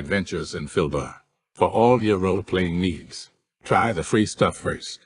adventures in Filbar. For all your role-playing needs, try the free stuff first.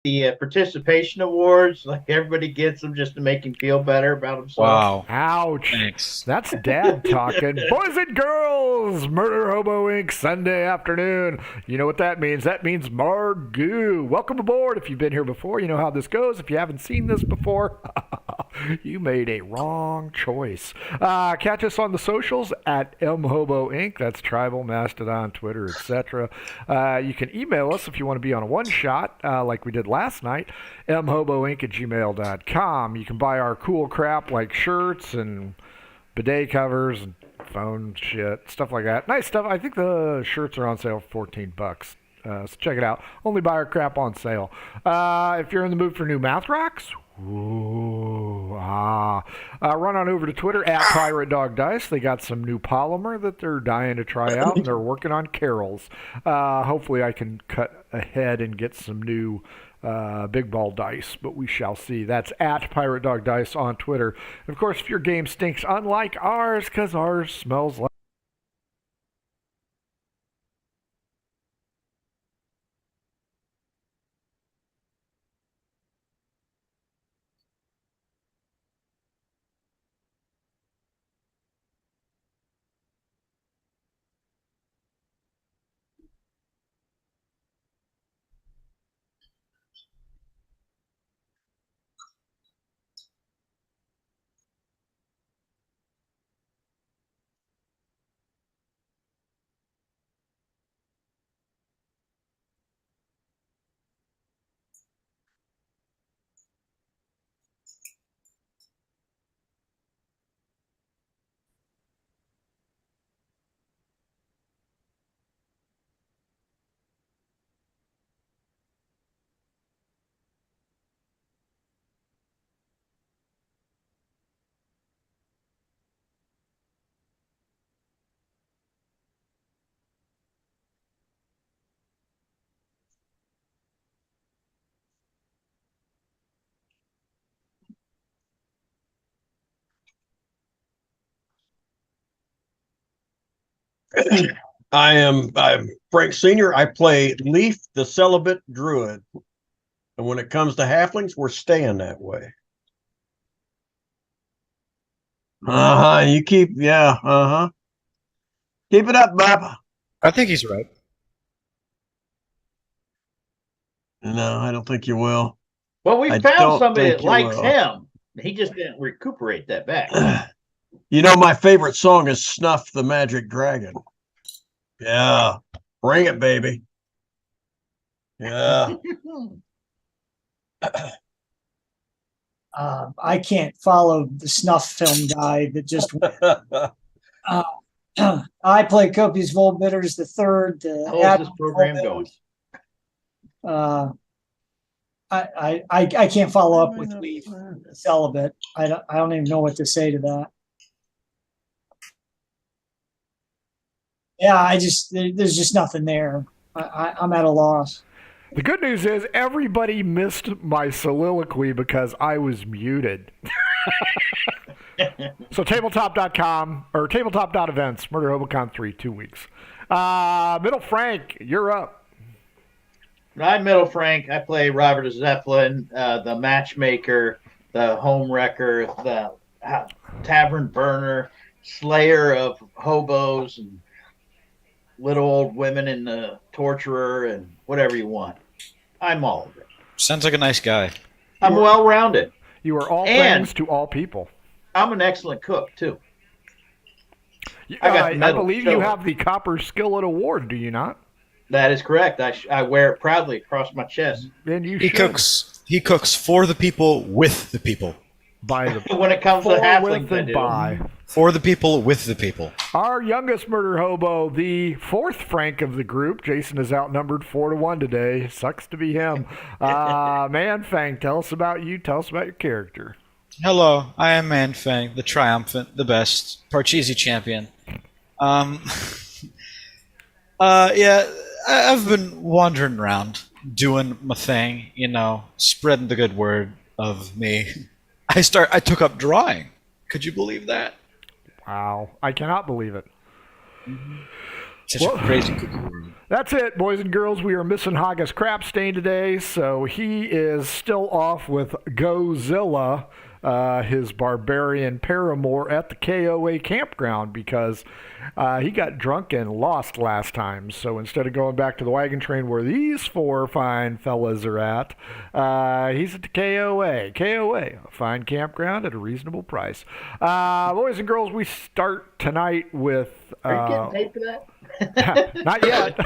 The participation awards, like everybody gets them just to make him feel better about himself. Wow. Ouch. Thanks. That's dad talking. Boys and girls, Murder Hobo Inc. Sunday afternoon. You know what that means. That means Margou. Welcome aboard. If you've been here before, you know how this goes. If you haven't seen this before, you made a wrong choice. Catch us on the socials at mhobo inc. That's Tribal, Mastodon, Twitter, etc. You can email us if you want to be on a one-shot, like we did last night, mhoboinc@gmail.com. You can buy our cool crap like shirts and bidet covers and phone shit, stuff like that. Nice stuff. I think the shirts are on sale for $14. So check it out. Only buy our crap on sale. If you're in the mood for new math rocks, run on over to Twitter at Pirate Dog Dice. They got some new polymer that they're dying to try out, and they're working on carols. Hopefully I can cut ahead and get some new big ball dice, but we shall see. That's at Pirate Dog Dice on Twitter. And of course, if your game stinks, unlike ours, because ours smells like I'm Frank Sr. I play Leaf, the celibate druid. And when it comes to halflings, we're staying that way. You keep, keep it up, Bob. I think he's right. No, I don't think you will. Well, we I found don't somebody think that you likes will. him. He just didn't recuperate that back. You know, my favorite song is Snuff the Magic Dragon. Yeah. Bring it, baby. Yeah. I can't follow the snuff film guy that just I play Copious Volbitters the third. How is this program going? I can't follow up with Leaf celibate. I don't even know what to say to that. Yeah, there's just nothing there. I'm at a loss. The good news is everybody missed my soliloquy because I was muted. So tabletop.com or tabletop.events, Murder Hobocon 3, 2 weeks. Middle Frank, you're up. I'm Middle Frank. I play Robert Zeppelin, the matchmaker, the home wrecker, the tavern burner, slayer of hobos, and little old women and the torturer and whatever you want. I'm all of it. Sounds like a nice guy. I'm well rounded. You are all And- things to all people. I'm an excellent cook too. I got the I medal believe to you show it. have the Copper Skillet Award, do you not? That is correct. I wear it proudly across my chest. Then you He should. cooks. He cooks for the people, with the people. By the When it comes to for, halflings, with, I and do. by. For the people, with the people. Our youngest murder hobo, the fourth Frank of the group. Jason is outnumbered 4-1 today. Sucks to be him. Man Fang, tell us about you. Tell us about your character. Hello, I am Manfang, the triumphant, the best, Parcheesi champion. Yeah, I've been wandering around, doing my thing, spreading the good word of me. I took up drawing. Could you believe that? Wow. I cannot believe it. Such a crazy cookie world. That's it, boys and girls. We are missing Haggis Crapstain today, so he is still off with Gozilla, his barbarian paramour, at the KOA campground because he got drunk and lost last time. So instead of going back to the wagon train where these four fine fellas are at, he's at the KOA. KOA, a fine campground at a reasonable price. Boys and girls, we start tonight with... Are you getting paid for that? Not yet.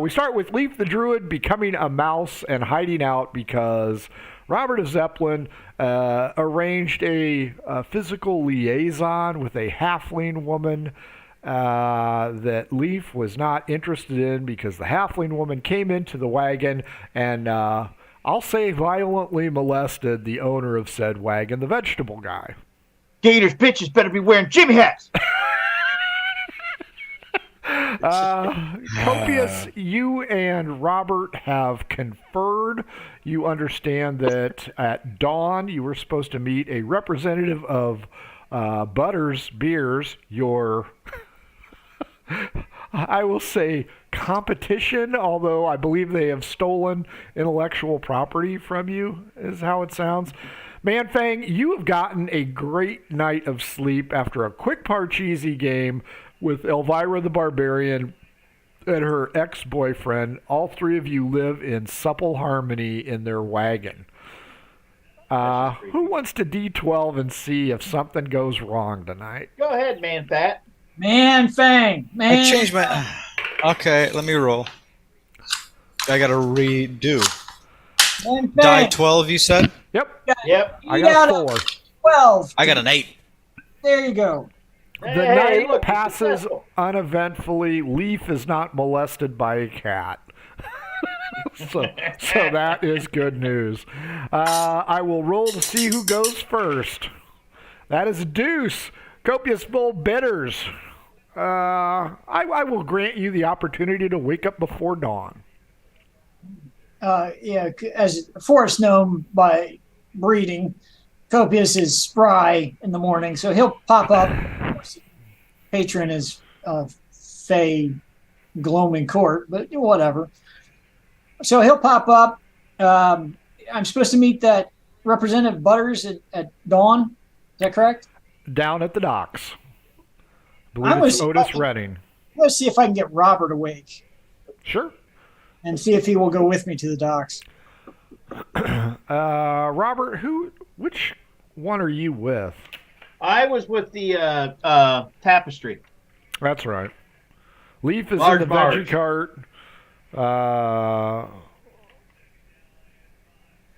We start with Leaf the Druid becoming a mouse and hiding out because Robert Zeppelin arranged a physical liaison with a halfling woman that Leaf was not interested in because the halfling woman came into the wagon and I'll say violently molested the owner of said wagon, the vegetable guy. Gators bitches better be wearing Jimmy hats. Copious, you and Robert have conferred. You understand that at dawn you were supposed to meet a representative of Butters Beers, your, I will say, competition, although I believe they have stolen intellectual property from you, is how it sounds. Manfang, you have gotten a great night of sleep after a quick Parcheesi game with Elvira the Barbarian and her ex-boyfriend. All three of you live in supple harmony in their wagon. Who wants to D12 and see if something goes wrong tonight? Go ahead, man, Pat. Man Fang. Man. I changed my... Okay, let me roll. I gotta redo. Man Die Fang. 12, you said? Yep, Yep. I You got got a 4. 12. I got an 8. There you go. The Hey, night look, passes successful. uneventfully. Leaf is not molested by a cat. so that is good news. I will roll to see who goes first. That is a deuce. Copious full bitters. I will grant you the opportunity to wake up before dawn. Yeah, as forest gnome by breeding, Copious is spry in the morning, so he'll pop up. Patron is Fey Gloaming Court, but whatever. So he'll pop up. I'm supposed to meet that Representative Butters at dawn. Is that correct? Down at the docks. I I believe it's was- Otis Redding. Let's see if I can get Robert awake Sure. and see if he will go with me to the docks. Robert, which one are you with? I was with the tapestry. That's right. Leaf is Large in the Marge. veggie cart.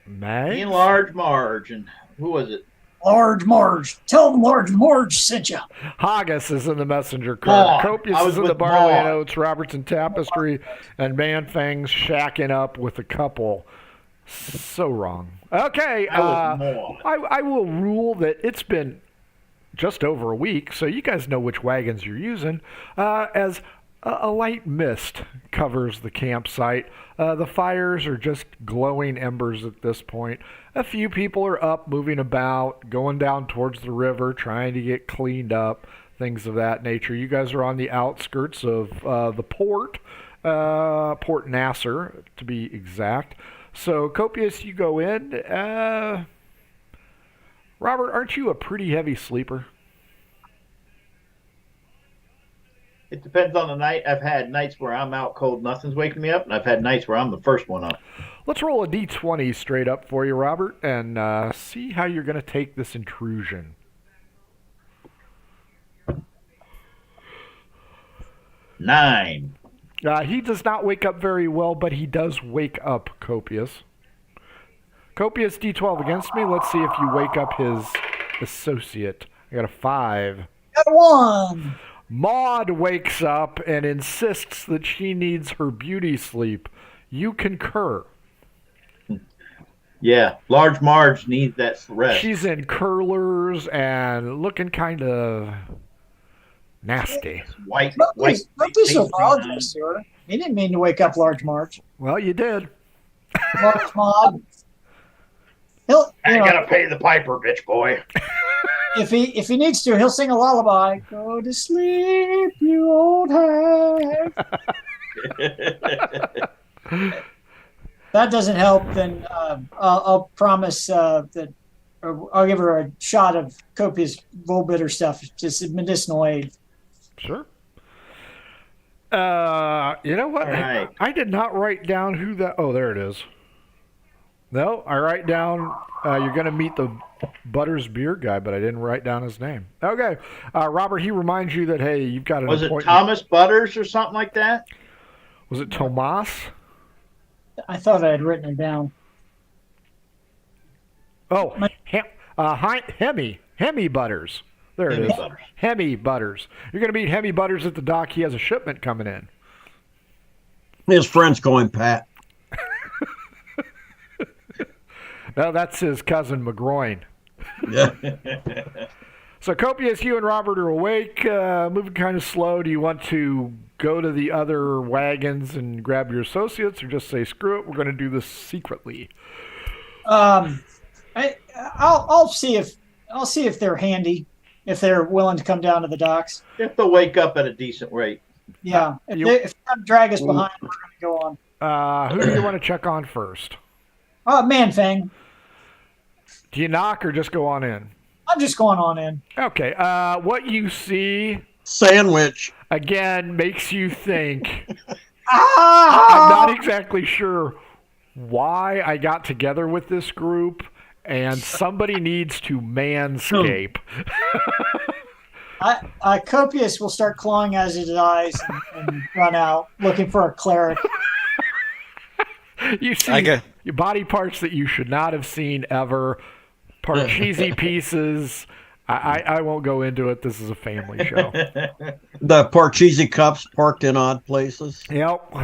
Mags? Me and Large Marge, and who was it? Large Marge. Tell them Large Marge sent you. Haggis is in the messenger cart. Maud. Copious I was is in the with barley and Maud. oats. Robert's in tapestry, and Manfang's shacking up with a couple. So wrong. Okay, I was Maud. I will rule that it's been just over a week, so you guys know which wagons you're using, as a light mist covers the campsite. The fires are just glowing embers at this point. A few people are up, moving about, going down towards the river, trying to get cleaned up, things of that nature. You guys are on the outskirts of the port, Port Nasser, to be exact. So, Copious, you go in. Robert, aren't you a pretty heavy sleeper? It depends on the night. I've had nights where I'm out cold, nothing's waking me up, and I've had nights where I'm the first one up. Let's roll a d20 straight up for you, Robert, and see how you're going to take this intrusion. 9. He does not wake up very well, but he does wake up Copious. Copious, d12 against me. Let's see if you wake up his associate. I got a 5. Got 1. Maud wakes up and insists that she needs her beauty sleep. You concur. Yeah, large Marge needs that rest. She's in curlers and looking kind of nasty. White. Don't be so apologize to her. He didn't mean to wake up Large Marge. Well, you did. Large Maud. I gotta pay the piper, bitch boy. If he needs to, he'll sing a lullaby. Go to sleep, you old hag. That doesn't help, then I'll promise that I'll give her a shot of copious Volbitter stuff, just medicinal aid. Sure. You know what? Right. I did not write down who that... Oh, there it is. No, I write down you're going to meet the Butters beer guy, but I didn't write down his name. Okay. Robert, he reminds you that, hey, you've got an appointment. Was it Thomas Butters or something like that? Was it Tomas? I thought I had written it down. Oh, Hemi Butters. There it is. Butters. Hemi Butters. You're going to meet Hemi Butters at the dock. He has a shipment coming in. His friend's going, Pat. No, that's his cousin McGroin. Yeah. So, Copious, you and Robert are awake, moving kind of slow. Do you want to go to the other wagons and grab your associates, or just say, screw it, we're going to do this secretly? I'll see if they're handy, if they're willing to come down to the docks. If they'll wake up at a decent rate. Yeah, if they drag us behind, we're going to go on. Who do you want to check on first? Man-Fang. Do you knock or just go on in? I'm just going on in. Okay. What you see, Sandwich. again, makes you think. Ah! I'm not exactly sure why I got together with this group, and somebody needs to manscape. Copious will start clawing at his eyes and run out looking for a cleric. You see your body parts that you should not have seen ever. Parcheesi pieces. I won't go into it. This is a family show. The Parcheesi cups parked in odd places. Yep.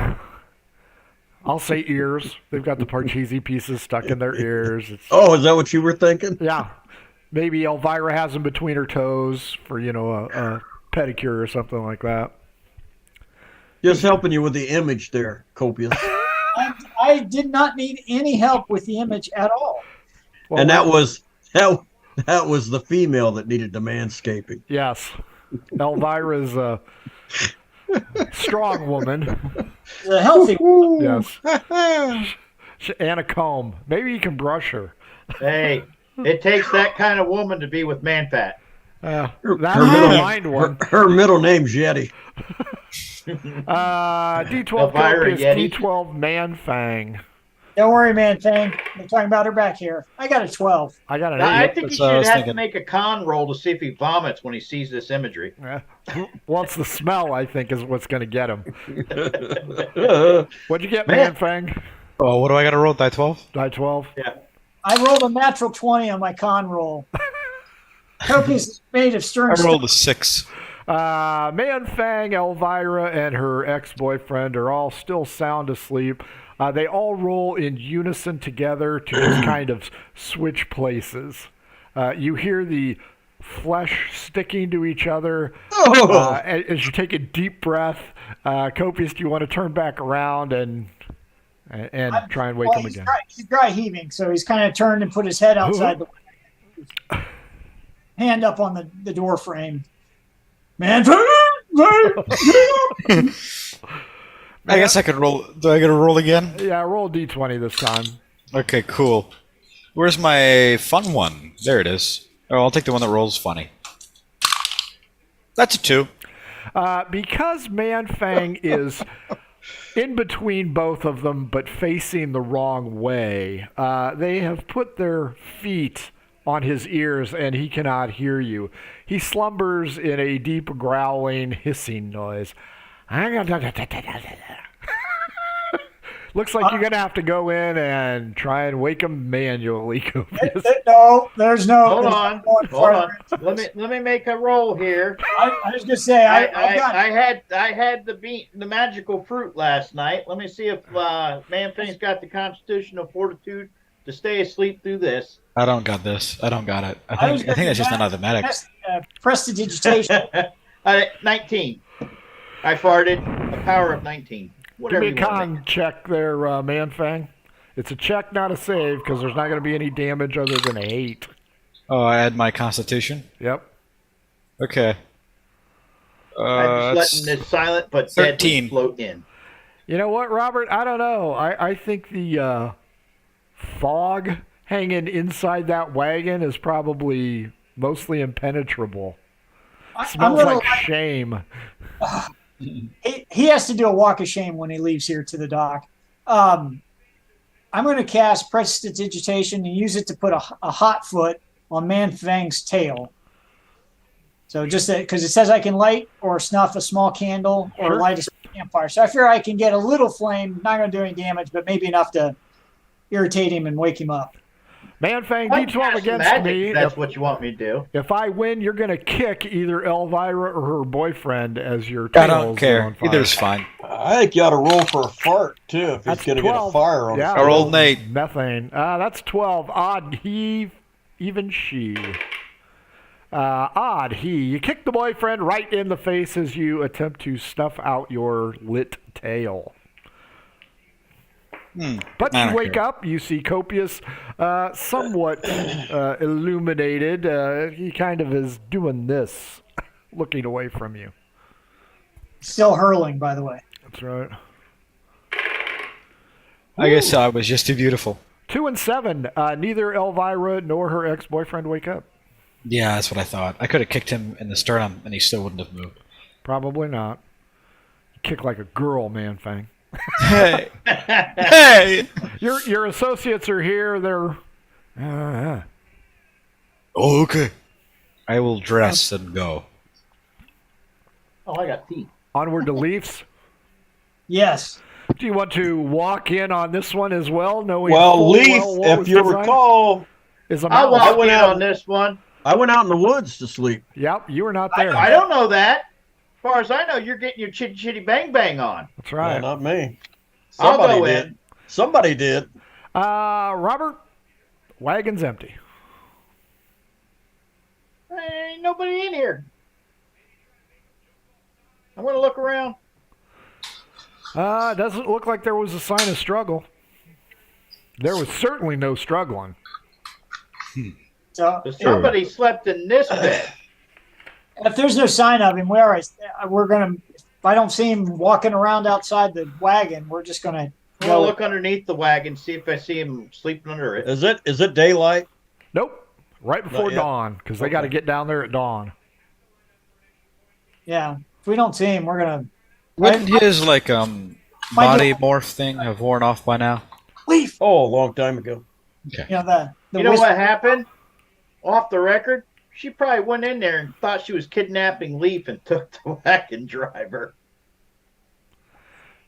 I'll say ears. They've got the Parcheesi pieces stuck in their ears. Oh, is that what you were thinking? Yeah. Maybe Elvira has them between her toes for, a pedicure or something like that. Just helping you with the image there, Copious. I did not need any help with the image at all. Well, And that was the female that needed the manscaping. Yes. Elvira's a strong woman. The healthy one. Yes. And a comb. Maybe you can brush her. Hey, it takes that kind of woman to be with Man-Fat. That's the blind one. Her middle name's Yeti. D12 Elvira Copious, Yeti. D12 Man-Fang. Don't worry, Man-Fang. We're talking about her back here. I got a 12. I got an I 8. think he that's what I should was have to thinking. make a con roll to see if he vomits when he sees this imagery. Well, it's the smell, I think, is what's going to get him. What'd you get, Man. Man-Fang? Oh, what do I got to roll? Die 12? Die 12? Yeah. I rolled a natural 20 on my con roll. Copious is made of stern I rolled a 6. Man-Fang, Elvira, and her ex-boyfriend are all still sound asleep. They all roll in unison together to just kind of switch places. You hear the flesh sticking to each other. As you take a deep breath, Copious, do you want to turn back around and try and wake him again? He's dry heaving, so he's kind of turned and put his head outside the window. Hand up on the door frame. Man-Fang! I guess I could roll. Do I get to roll again? Yeah, roll a d20 this time. Okay, cool. Where's my fun one? There it is. Oh, I'll take the one that rolls funny. That's a 2. Because Man-Fang is in between both of them but facing the wrong way, they have put their feet on his ears and he cannot hear you. He slumbers in a deep growling, hissing noise. Looks like you're going to have to go in and try and wake him manually. No, there's no. Hold there's on, no hold on. Let me make a roll here. I was gonna say I had the magical fruit last night. Let me see if Man-Fang's got the constitutional fortitude to stay asleep through this. I don't got this. I don't got it. I think that's just an automatic. Prestidigitation. 19. I farted. A power of 19. Give Whatever me a you want to con check there, Man-Fang. It's a check, not a save, because there's not going to be any damage other than a 8. Oh, I add my constitution? Yep. Okay. I'm just letting this silent but 13. deadly float in. You know what, Robert? I don't know. I think the fog hanging inside that wagon is probably mostly impenetrable. Smells like shame. He has to do a walk of shame when he leaves here to the dock. I'm going to cast Prestidigitation and use it to put a hot foot on Man-Fang's tail. So just because it says I can light or snuff a small candle or light a campfire. So I fear I can get a little flame, not going to do any damage, but maybe enough to irritate him and wake him up. Man-Fang, D12 against magic, me. That's what you want me to do. If I win, you're going to kick either Elvira or her boyfriend as your tails I don't care. Either's fine. I think you ought to roll for a fart, too, if he's going to get a fire on his Our old Nate. Methane. That's 12. Odd he, even she. Odd he. You kick the boyfriend right in the face as you attempt to snuff out your lit tail. But you wake up, you see Copious somewhat illuminated. He kind of is doing this, looking away from you. Still hurling, by the way. That's right. I guess I was just too beautiful. 2 and 7. Neither Elvira nor her ex-boyfriend wake up. Yeah, that's what I thought. I could have kicked him in the sternum, and he still wouldn't have moved. Probably not. You kick like a girl, Man-Fang. Hey! Hey! Your associates are here. They're... Oh, okay. I will dress and go. Oh, I got teeth. Onward to Leafs. Yes. Do you want to walk in on this one as well? Knowing Well, full Leaf, well what if was you designed? recall, Is a I mouse. went out on this one. I went out in the woods to sleep. Yep, you were not there. I don't know that. As far as I know, you're getting your chitty chitty bang bang on. That's right. No, not me. I'll Somebody go did. in. Somebody did. Robert, wagon's empty. There ain't nobody in here. I'm going to look around. It doesn't look like there was a sign of struggle. There was certainly no struggling. So Somebody slept in this bed. if there's no sign of him, we're gonna. If I don't see him walking around outside the wagon, we're just gonna I'm going to look underneath the wagon, see if I see him sleeping under it. Is it daylight? Nope. Right before Not yet. dawn, because they got to get down there at dawn. Yeah. If we don't see him, we're gonna. Wouldn't his body morph thing have worn off by now? Leaf. Oh, a long time ago. You know the You know wisp- what happened? Off the record, she probably went in there and thought she was kidnapping Leaf and took the wagon driver.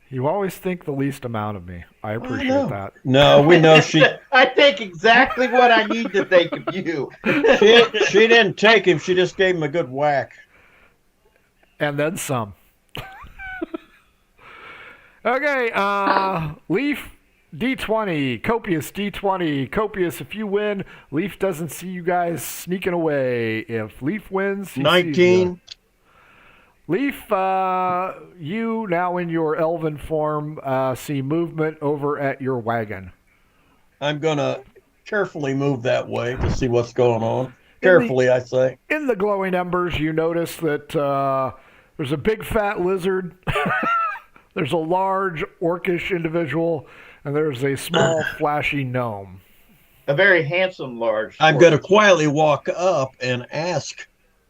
You always think the least amount of me. I appreciate know. that. No, we know she I think exactly what I need to think of you. she didn't take him. She just gave him a good whack. And then some. Okay, Leaf, D20. Copious, D20. Copious, if you win, Leaf doesn't see you guys sneaking away. If Leaf wins, he sees 19. you. Leaf, you now in your elven form see movement over at your wagon. I'm gonna carefully move that way to see what's going on. Carefully, I say. In the glowing embers, you notice that there's a big fat lizard, there's a large orcish individual, and there's a small flashy gnome. A very handsome, large. I'm gonna quietly walk up and ask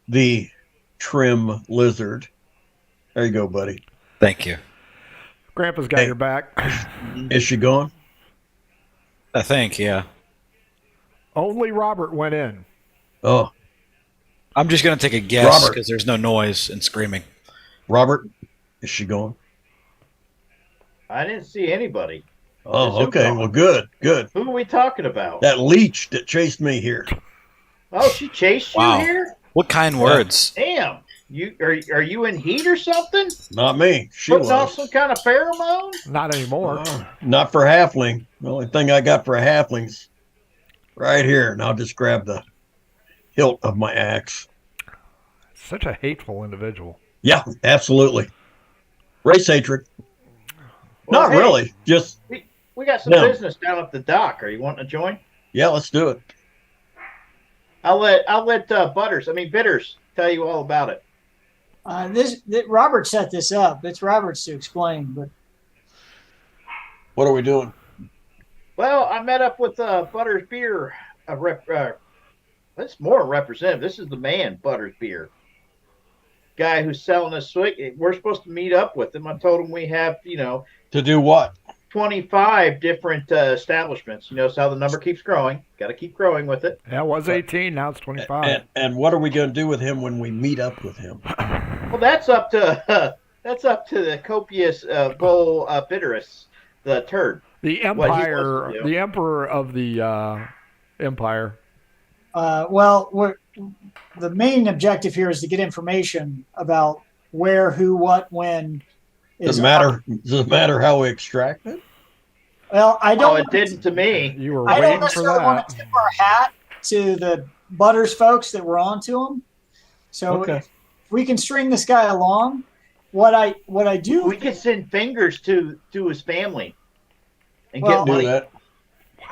the trim lizard, There you go, buddy. Thank you. Grandpa's got your back. Is she gone? I think, yeah. Only Robert went in. Oh, I'm just going to take a guess Robert. because there's no noise and screaming. Robert, is she gone? I didn't see anybody. Oh, Is who okay. gone? Well, good. Who are we talking about? That leech that chased me here. Oh, she chased you Wow. here? What kind words? Damn. You are you in heat or something? Not me. She Putting off was. some kind of pheromone? Not anymore. Not for halfling. The only thing I got for a halfling's right here. And I'll just grab the hilt of my axe. Such a hateful individual. Yeah, absolutely. Race hatred. Well, Not hey, really. Just, We got some No. business down at the dock. Are you wanting to join? yeah, let's do it. I'll let Bitters tell you all about it. Robert set this up. It's Robert's to explain, but What are we doing? Well, I met up with Butters Beer. That's more a representative. This is the man, Butters Beer. Guy who's selling us. We're supposed to meet up with him. I told him we have, To do what? 25 different establishments. So how the number keeps growing. Got to keep growing with it. Yeah, it was 18. Now it's 25. And what are we going to do with him when we meet up with him? Well, that's up to the copious bull bitterus, the turd. The what he empire, wants to do. the emperor of the empire. the main objective here is to get information about where, who, what, when. Does it matter how we extract it? Well, I don't. Oh, it didn't to me. You were I don't waiting for necessarily want to that. tip our hat to the Butters folks that were on to him. So Okay. if we can string this guy along, what I do. We could send fingers to his family and Well- get money. Do that.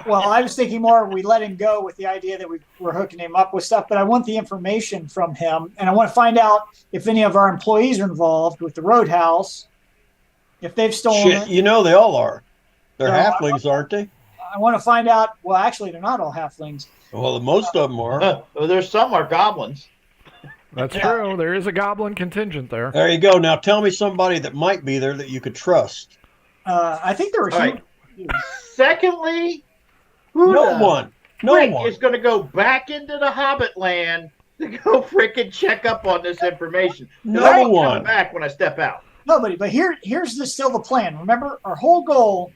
Well, I was thinking more we let him go with the idea that we're hooking him up with stuff, but I want the information from him, and I want to find out if any of our employees are involved with the Roadhouse, if they've stolen Shit, it. they all are. They're No, halflings, aren't they? I want to find out. Well, actually, they're not all halflings. Well, most of them are. Well, there's some are goblins. That's Yeah. true. There is a goblin contingent there. There you go. Now tell me somebody that might be there that you could trust. I think there were All right. human. Secondly, who No the one. No frick one. is going to go back into the Hobbit land to go freaking check up on this information? 'Cause No I ain't one. coming back when I step out. Nobody. But here's still the plan. Remember, our whole goal,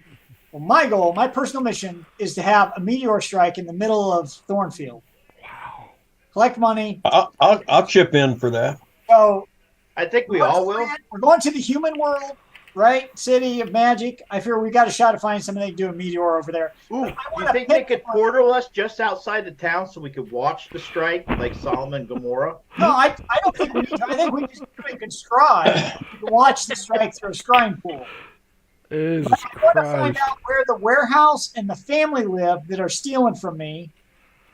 my goal, my personal mission is to have a meteor strike in the middle of Thornfield. Wow. Collect money. I'll chip in for that. So I think we all will. we're going to the human world, right? City of Magic. I fear we got a shot of finding somebody to do a meteor over there. Ooh, you wanna think they pick could one. portal us just outside the town so we could watch the strike like Solomon and Gomorrah? No, I don't think we need to. I think we just can scry. We can watch the strike through a scrying pool. Jesus I want to find Christ. out where the warehouse and the family live that are stealing from me.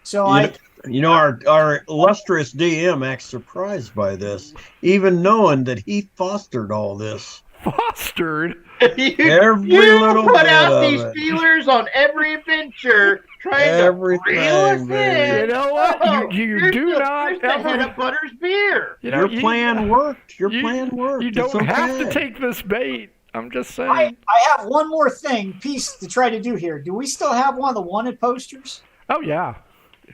So Our illustrious DM acts surprised by this, even knowing that he fostered all this. Fostered. you Every little put bit out of these it. feelers on every adventure trying Everything, to reel us baby. in. You know what? Oh, You you're do the- not you're the head ever. of Butters Beer. You know, Your plan worked. Your plan worked. You It's don't have to okay. take this bait. I'm just saying. I have one more piece to try to do here. Do we still have one of the wanted posters? Oh yeah,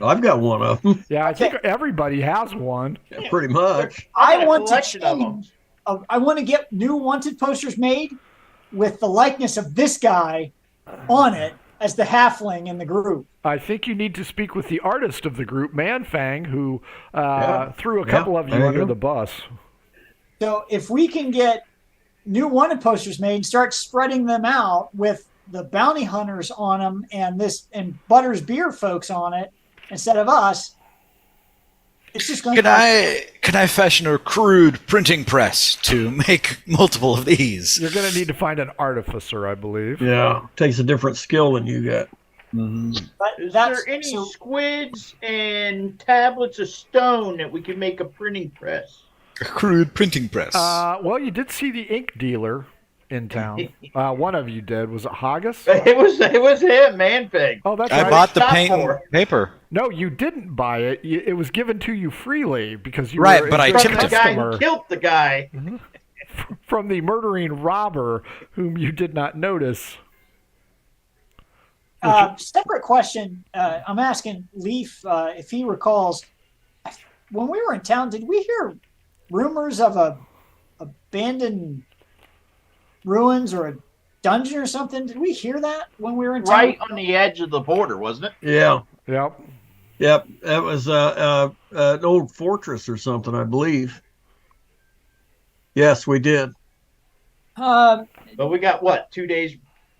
I've got one of them. yeah. I think everybody has one. Pretty much. I got I a want to collection of them. change. I want to get new wanted posters made with the likeness of this guy on it as the halfling in the group. I think you need to speak with the artist of the group, Manfang, who threw a Yeah, couple of you there you under go. the bus. So if we can get new wanted posters made and start spreading them out with the bounty hunters on them and Butters Beer folks on it instead of us, it's just going Can I fashion a crude printing press to make multiple of these? You're going to need to find an artificer, I believe. Yeah. Takes a different skill than you got. Is there any squids and tablets of stone that we can make a printing press? A crude printing press. Well, you did see the ink dealer in town. One of you did. Was it Haggis? It was him, Manfig. Oh, that's I right. bought the Stop paint for. and paper. No, you didn't buy it. It was given to you freely because you Right, were but I a From tipped the it. guy customer. who killed the guy. from the murdering robber whom you did not notice. Separate question. I'm asking Leaf if he recalls when we were in town. Did we hear rumors of a abandoned ruins or a dungeon or something? Did we hear that when we were in town? Right on the edge of the border, wasn't it? Yeah. Yep. Yep. That was an old fortress or something, I believe. Yes, we did. But we got what? 2 days,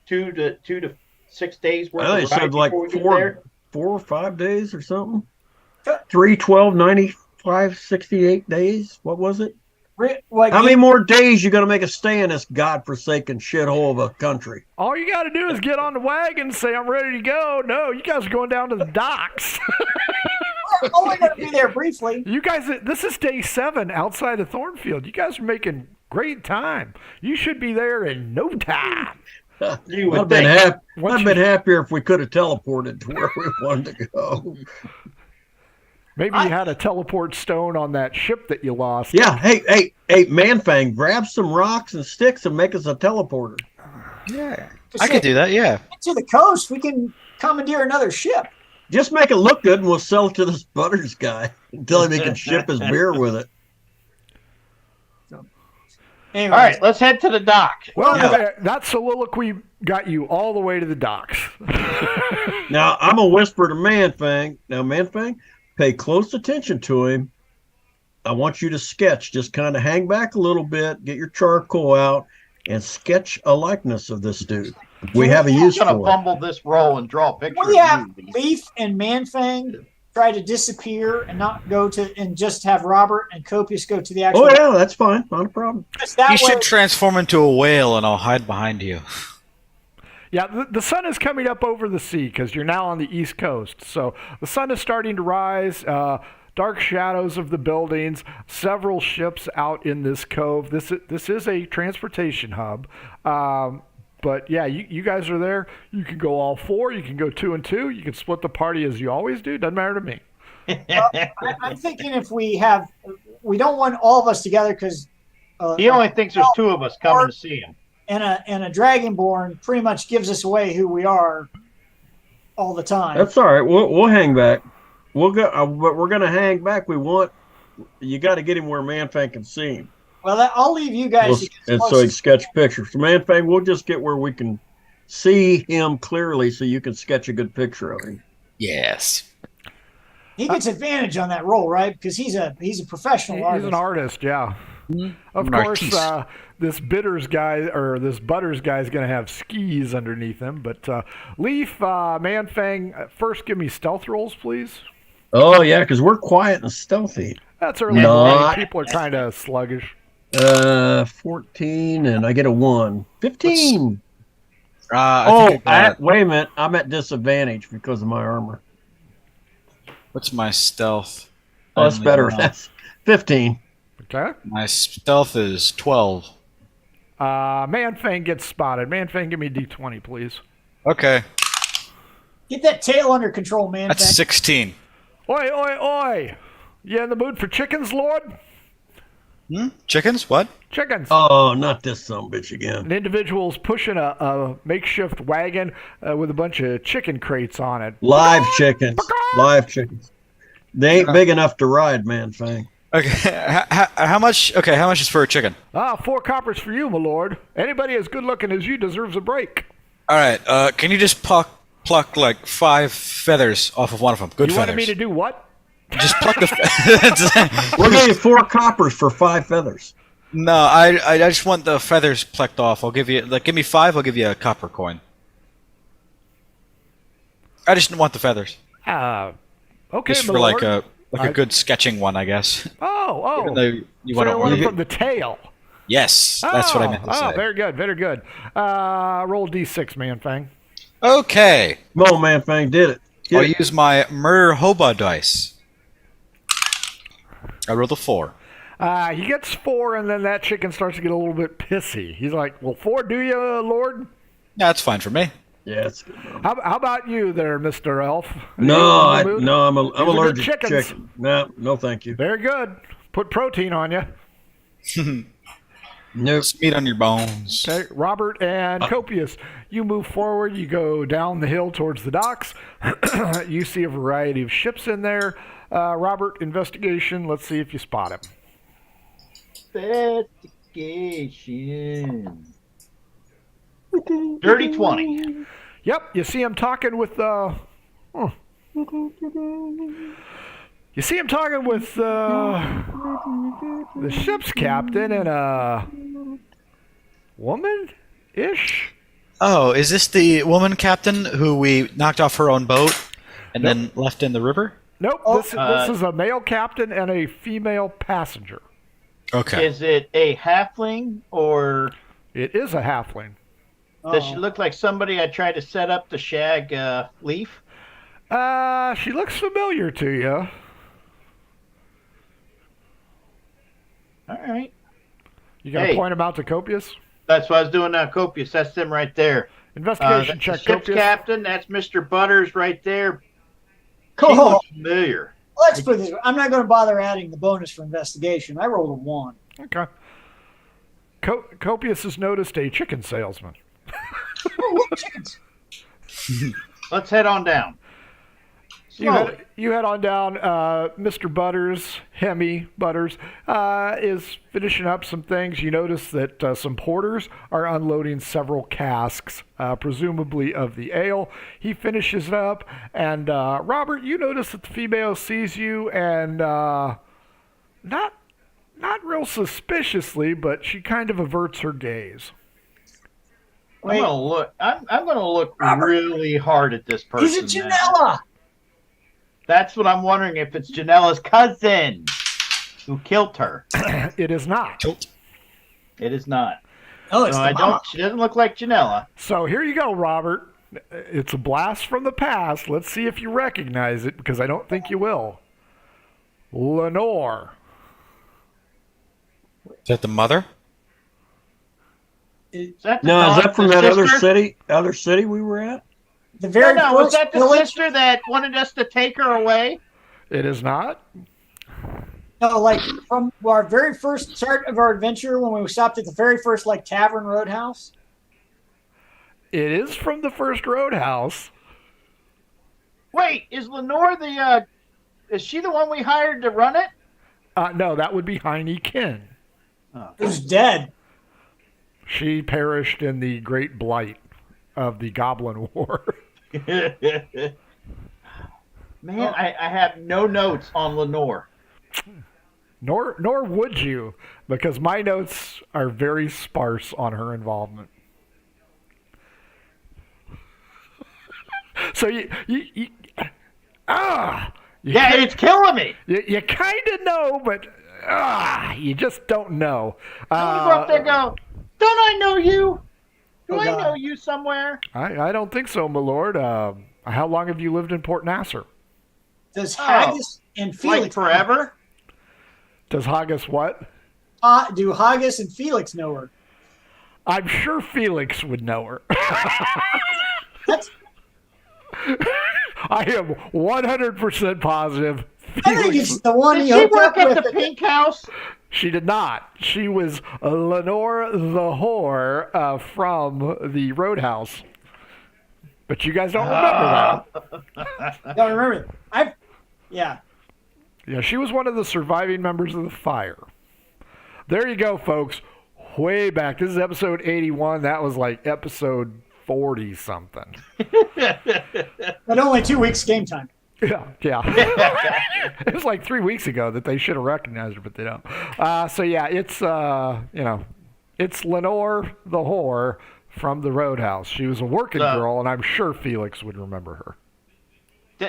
2 to 6 days worth I think of it ride said like before we get there. 4 or 5 days or something. Sure. 3, 12, 95, 68 days. What was it? What How many more days you going to make us stay in this godforsaken shithole of a country? All you got to do is get on the wagon and say, I'm ready to go. No, you guys are going down to the docks. We're only going to be there briefly. You guys, this is day 7 outside of Thornfield. You guys are making great time. You should be there in no time. You would I've been, think. Once I've been happier if we could have teleported to where we wanted to go. Maybe you had a teleport stone on that ship that you lost. Yeah, hey, Manfang, grab some rocks and sticks and make us a teleporter. Yeah, I could do that. Yeah. To the coast, we can commandeer another ship. Just make it look good and we'll sell it to this Butters guy and tell him he can ship his beer with it. Anyways, All right, let's head to the dock. Well, Yeah. that soliloquy got you all the way to the docks. Now, I'm going to whisper to Manfang. Now, Manfang, pay close attention to him. I want you to sketch. Just kind of hang back a little bit, get your charcoal out, and sketch a likeness of this dude. We have a use I'm gonna for it. fumble this roll and draw a picture. we of have you. Leaf and Manfang try to disappear and not go to, and just have Robert and Copius go to the actual. Oh, yeah, that's fine. Not a problem. Just that You way, should transform into a whale, and I'll hide behind you. Yeah, the sun is coming up over the sea because you're now on the East Coast. So the sun is starting to rise. Dark shadows of the buildings, several ships out in this cove. This is a transportation hub. But yeah, you guys are there. You can go all 4. You can go 2 and 2. You can split the party as you always do. Doesn't matter to me. I'm thinking if we don't want all of us together because He only thinks there's 2 of us coming to see him. and a Dragonborn pretty much gives us away who we are all the time. That's all right. We'll hang back. We'll go, but we're going to hang back. You got to get him where Manfang can see him. Well, I'll leave you guys. to get And close so he to- can sketch pictures. So Manfang, we'll just get where we can see him clearly so you can sketch a good picture of him. Yes. He gets advantage on that role, right? Because he's a professional He's artist. an artist, yeah. Of An course, artiste. this Butters guy is going to have skis underneath him. But Leaf, Manfang, first give me stealth rolls, please. Oh, yeah, because we're quiet and stealthy. That's early Not- morning. People are kind of sluggish. 14, and I get a 1. 15. I think I got, Wait a minute. I'm at disadvantage because of my armor. what's my stealth? Oh, that's Only better. one. That's 15. Okay. My stealth is 12. Manfang gets spotted. Manfang, give me a D20, please. Okay. Get that tail under control, man. That's 16. Oi, oi, oi! You in the mood for chickens, Lord? Chickens? What? Chickens. Oh, not this bitch again. An individual's pushing a makeshift wagon with a bunch of chicken crates on it. Live chickens. Live chickens. They ain't big enough to ride, Manfang. Okay. How much? Okay. How much is for a chicken? 4 coppers for you, my lord. Anybody as good looking as you deserves a break. All right. Can you just pluck like 5 feathers off of one of them? Good You feathers. wanted me to do what? Just pluck the. We'll give you 4 coppers for 5 feathers. No, I just want the feathers plucked off. I'll give you give me 5. I'll give you a copper coin. I just want the feathers. Okay, Just my for lord. a good sketching one, I guess. Oh. Even though you So want you want it to. from the tail. Yes, that's what I meant to say. Very good, very good. Roll D6, Manfang. Okay. Come on, Manfang, did it. I'll Get it. use my murder hobo dice. I rolled a 4. He gets 4, and then that chicken starts to get a little bit pissy. He's like, well, 4 do you, Lord? Yeah, that's fine for me. Yeah, it's good. How about you there, Mr. Elf? No, You in the mood? I'm These are good allergic to chickens. chicken. No, thank you. Very good. Put protein on you. Nope. It's meat on your bones. Okay, Robert and Copius, you move forward. You go down the hill towards the docks. You see a variety of ships in there. Robert, investigation. Let's see if you spot him. Investigation. Dirty 20. Yep, you see him talking with the ship's captain and a woman-ish. Oh, is this the woman captain who we knocked off her own boat and then left in the river? Nope, this is a male captain and a female passenger. Okay. Is it a halfling or It is a halfling. does she look like somebody I tried to set up to shag Leaf? She looks familiar to you. All right. You gonna point him out to Copius? That's what I was doing now, Copius. That's them right there. Investigation That's check, the ship's Copius. captain. That's Mr. Butters right there. She Cool. looks familiar. Let's put it this way. I'm not going to bother adding the bonus for investigation. I rolled a 1. Okay. Copius has noticed a chicken salesman. Oh, look, chickens. Let's head on down. Slowly. You head on down. Mr. Butters, Hemi Butters, is finishing up some things. You notice that some porters are unloading several casks, presumably of the ale. He finishes it up, and Robert, you notice that the female sees you, and not real suspiciously, but she kind of averts her gaze. I'm gonna look. I'm gonna look really hard at this person. He's a now. Janella. That's what I'm wondering if it's Janella's cousin who killed her. It is not. It is not. Oh, it's No, the I mama. don't. She doesn't look like Janella. So here you go, Robert. It's a blast from the past. Let's see if you recognize it, because I don't think you will. Lenore. Is that the mother? Is that the No, is dog- that from the that other sister? city we were at? The very No, was first that the village. sister that wanted us to take her away? It is not. No, like from our very first start of our adventure when we stopped at the very first like tavern roadhouse. It is from the first Roadhouse. Wait, is Lenore the? Is she the one we hired to run it? No, that would be Heine Kin. Who's dead? She perished in the Great Blight of the Goblin War. Man, I have no notes on Lenore. Nor would you, because my notes are very sparse on her involvement. So you It's killing me. you kind of know, but you just don't know. I'm gonna go up there and go, don't I know you? Do Oh, I God. know you somewhere? I don't think so, my lord. How long have you lived in Port Nasser? Does Haggis and Like Felix forever? Does Haggis what? Do Haggis and Felix know her? I'm sure Felix would know her. That's, I am 100% positive. I think Felix, it's the one Did he she hooked work up at with. the Pink House? she did not. She was Lenore the whore from the Roadhouse. But you guys don't remember that. Don't remember. Yeah. Yeah, she was one of the surviving members of the fire. There you go, folks. Way back. This is episode 81. That was like episode 40 something. But only 2 weeks game time. Yeah. It was like 3 weeks ago that they should have recognized her, but they don't. So yeah, it's it's Lenore the whore from the Roadhouse. She was a working girl, and I'm sure Felix would remember her.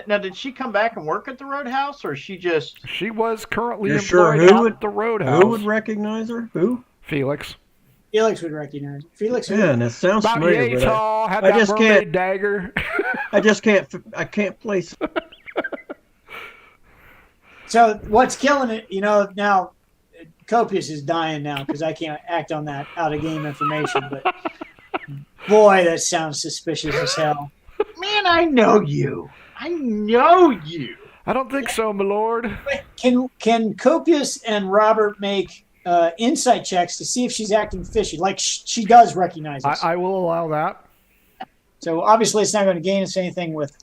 Now, did she come back and work at the Roadhouse, or she just... She was currently You're sure employed who out would- at the Roadhouse. Who would recognize her? Who? Felix. Felix would recognize. Felix would. Yeah, and it sounds About familiar. yay But tall, had I that just mermaid can't- dagger. I just can't. I can't place. So what's killing it, now Copius is dying now because I can't act on that out of game information, but boy, that sounds suspicious as hell. Man, I know you. I know you. I don't think so, my lord. Can Copius and Robert make insight checks to see if she's acting fishy. Like she does recognize us. I will allow that. So obviously, it's not going to gain us anything with.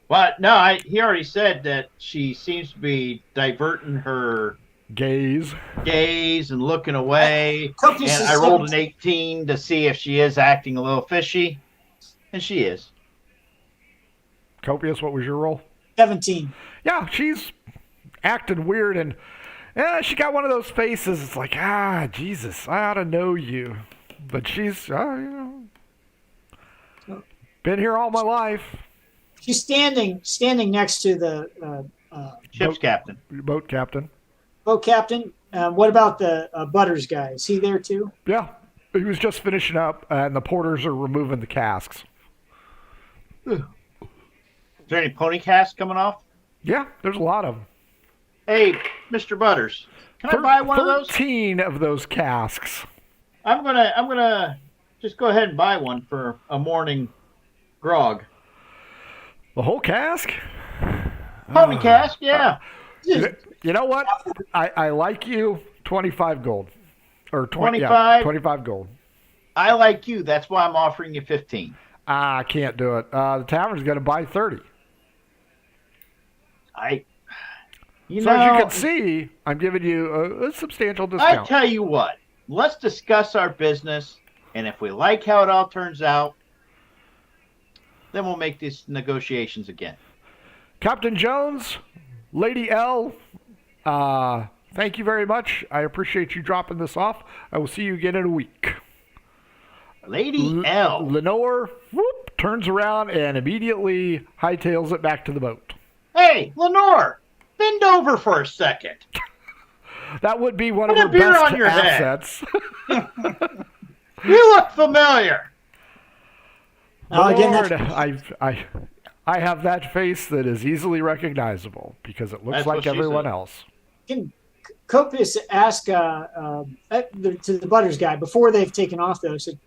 But no, he already said that she seems to be diverting her Gaze and looking away. Copious And is I rolled an 17. 18 to see if she is acting a little fishy, and she is. Copious, what was your roll? 17. Yeah, she's acting weird, and she got one of those faces. It's like, Jesus, I ought to know you. But she's, been here all my life. She's standing next to the Ship's captain. Boat captain. boat captain. What about the Butters guy? Is he there too? Yeah, he was just finishing up, and the porters are removing the casks. Is there any pony casts coming off? Yeah, there's a lot of them. Hey, Mr. Butters, can I buy one of those? 13 of those casks. I'm gonna just go ahead and buy one for a morning grog. The whole cask? Pony cask, yeah. You know what? I like you. 25 gold. Or 25? Yeah, 25 gold. I like you. That's why I'm offering you 15. I can't do it. The tavern's going to buy 30. As you can see, I'm giving you a substantial discount. I tell you what, let's discuss our business, and if we like how it all turns out, then we'll make these negotiations again. Captain Jones, Lady L, thank you very much. I appreciate you dropping this off. I will see you again in a week. Lady L. Lenore, turns around and immediately hightails it back to the boat. Hey, Lenore, bend over for a second. That would be one Put of a her beer best on your head. assets. You look familiar. Again, Lord, that's- I have that face that is easily recognizable because it looks That's what like she everyone said. else. Can Copious ask to the Butters guy before they've taken off, though? Said,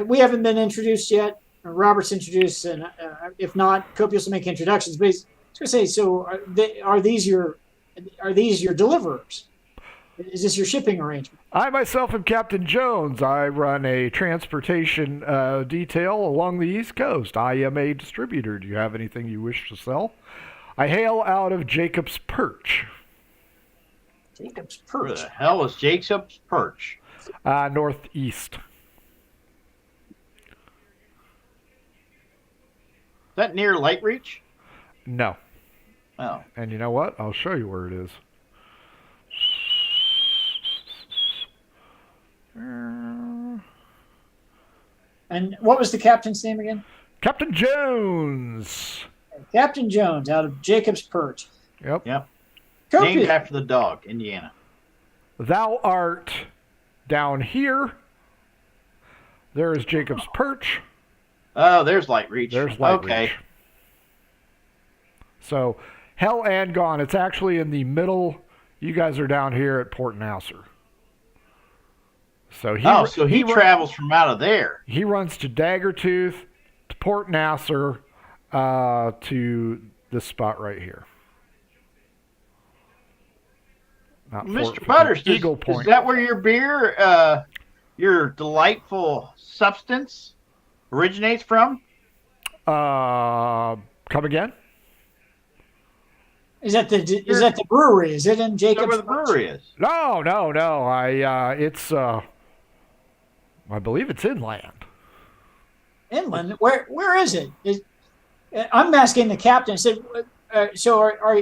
we haven't been introduced yet. Robert's introduced, and if not, Copious will make introductions. But he's going to say, so are these your deliverers? Is this your shipping arrangement? I myself am Captain Jones. I run a transportation detail along the East Coast. I am a distributor. Do you have anything you wish to sell? I hail out of Jacob's Perch. Jacob's Where Perch. the hell is Jacob's Perch? Northeast. Is that near Light Reach? No. Oh. And you know what? I'll show you where it is. And what was the captain's name again? Captain Jones. Captain Jones out of Jacob's Perch. Yep. Yep. Copious. Named after the dog, Indiana. Thou art down here. There is Jacob's Perch. Oh, there's Light Reach. There's Light okay. Reach. So, Hell and Gone. It's actually in the middle. You guys are down here at Port Nasser. So he travels from out of there. He runs to Daggertooth, to Port Nasser, to this spot right here. Not Mr. Butters, Eagle is Point. that where your beer, your delightful substance, originates from? Come again? Is that the brewery? Is it in Is that Jacob's where the Perch? brewery is? No. It's I believe it's inland. Inland. Where is it? I'm asking the captain. I said,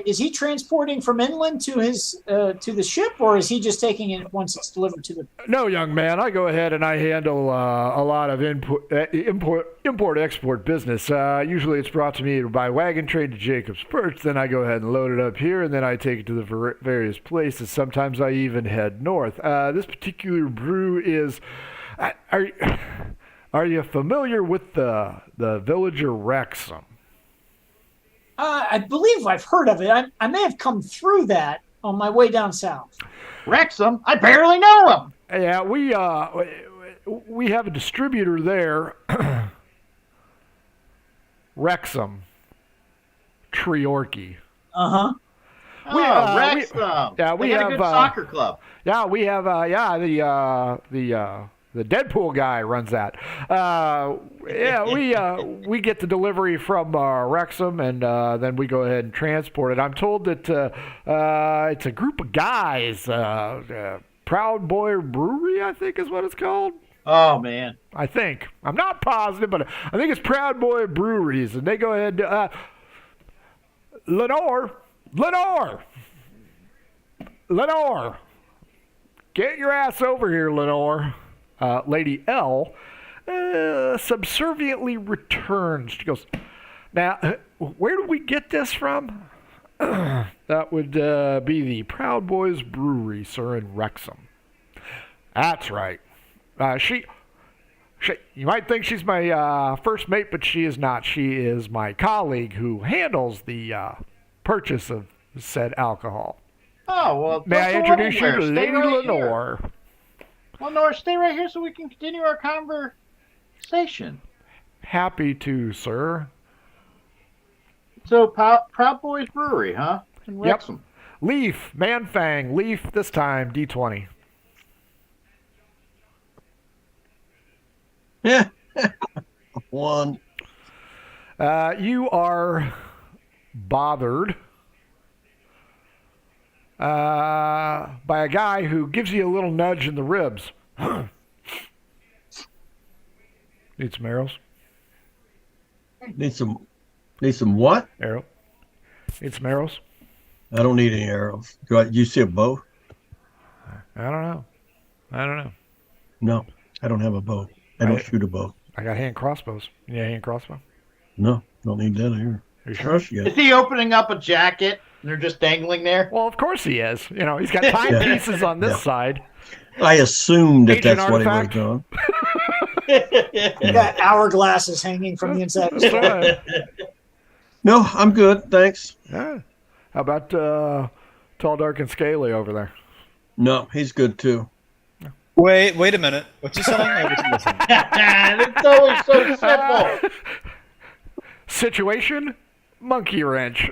is he transporting from inland to his to the ship, or is he just taking it once it's delivered to the? No, young man. I go ahead and I handle a lot of import-export business. Usually it's brought to me by wagon train to Jacob's Perch. Then I go ahead and load it up here, and then I take it to the various places. Sometimes I even head north. This particular brew is... Are you familiar with the villager Wrexham? I believe I've heard of it. I may have come through that on my way down south. Wrexham? I barely know him. Yeah, we have a distributor there, Wrexham, Treorchy. Uh-huh. Wrexham. yeah, we They got have, a good soccer club. Yeah, we have the Deadpool guy runs that. We get the delivery from Wrexham, and then we go ahead and transport it. I'm told that it's a group of guys. Proud Boy Brewery, I think is what it's called. Oh man. I think. I'm not positive, but I think it's Proud Boy Breweries, and they go ahead. Lenore, get your ass over here, Lenore. Lady L subserviently returns. She goes, now, where did we get this from? That would be the Proud Boys Brewery, sir, in Wrexham. That's right. She, you might think she's my first mate, but she is not. She is my colleague who handles the purchase of said alcohol. Oh, well. May I introduce you to Stay Lady right Lenore? Here. Lenore, stay right here so we can continue our conversation. Happy to, sir. So, Proud Boys Brewery, huh? In Wrexham. Yep. Leaf, Manfang, Leaf this time, D20. Yeah. One. You are bothered by a guy who gives you a little nudge in the ribs. Need some arrows? Need some what? Arrow. Need some arrows? I don't need any arrows. You see a bow? I don't know. No, I don't have a bow. I don't shoot a bow. I got hand crossbows. You need a hand crossbow? No, don't need that here. Are you sure? Is he opening up a jacket and they're just dangling there? Well, of course he is. You know, he's got timepieces on this side. I assumed that Agent that's what he was artifact? doing. You got hourglasses hanging from the inside. That's right. No, I'm good, thanks. Yeah. How about Tall, Dark, and Scaly over there? No, he's good too. Wait a minute. What's he saying? I wasn't listening. It's always so simple. Situation? Monkey wrench.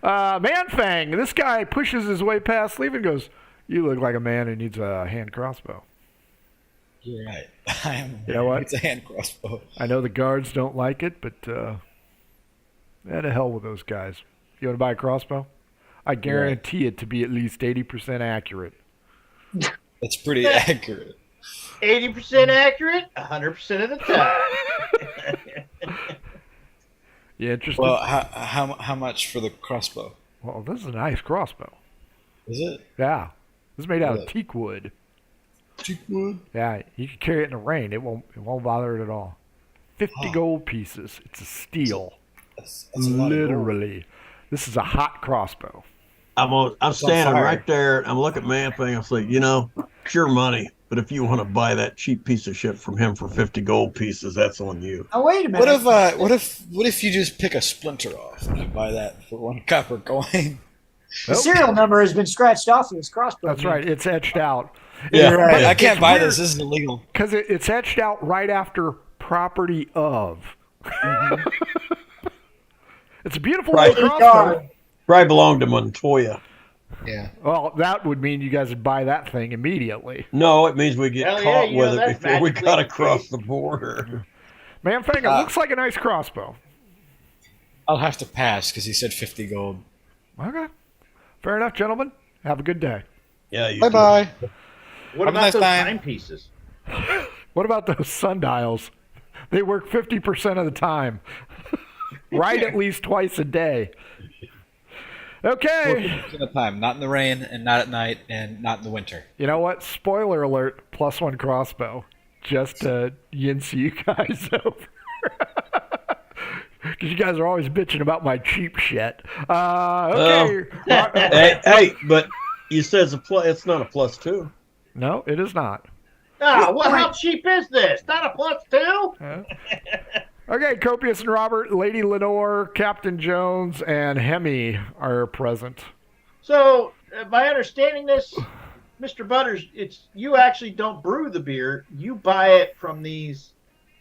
Manfang, this guy pushes his way past Leaf and goes, you look like a man who needs a hand crossbow. You're right. I am. You know what? It's a hand crossbow. I know the guards don't like it, but to hell with those guys. You want to buy a crossbow? I guarantee it to be at least 80% accurate. That's pretty accurate. 80% accurate, 100% of the time. You interested? Well, how much for the crossbow? Well, this is a nice crossbow. Is it? Yeah. This is made out of Really? teak wood. Teak wood? Yeah, you can carry it in the rain. It won't bother it at all. 50 gold pieces. It's a steal. That's a lot of gold. Literally. This is a hot crossbow. I'm standing fire. right there. I'm looking at Man-Thing. I'm like, it's your money. But if you want to buy that cheap piece of shit from him for 50 gold pieces, that's on you. Oh, wait a minute. What if you just pick a splinter off and you buy that for 1 copper coin? The serial number has been scratched off of his crossbow. That's right. It's etched out. Yeah, You're right. I can't It's buy weird. this. This is illegal. Because it's etched out right after property of. It's a beautiful Right. little crossbow. Probably belonged to Montoya. Yeah. Well, that would mean you guys would buy that thing immediately. No, it means we get Hell yeah, caught you with know it that's before we magically got the across case. the border. Man, it looks like a nice crossbow. I'll have to pass because he said 50 gold. Okay. Fair enough, gentlemen. Have a good day. Yeah, you Bye bye. What Have a about nice those time. timepieces? What about those sundials? They work 50% of the time. Right at least twice a day. Okay. In the time, not in the rain, and not at night, and not in the winter. You know what? Spoiler alert, +1 crossbow. Just to yince you guys over. Because you guys are always bitching about my cheap shit. Okay. hey, but you said it's not a +2. No, it is not. Well, how cheap is this? Not a +2? Okay, Copious and Robert, Lady Lenore, Captain Jones, and Hemi are present. So, my understanding this, Mr. Butters, it's you actually don't brew the beer. You buy it from these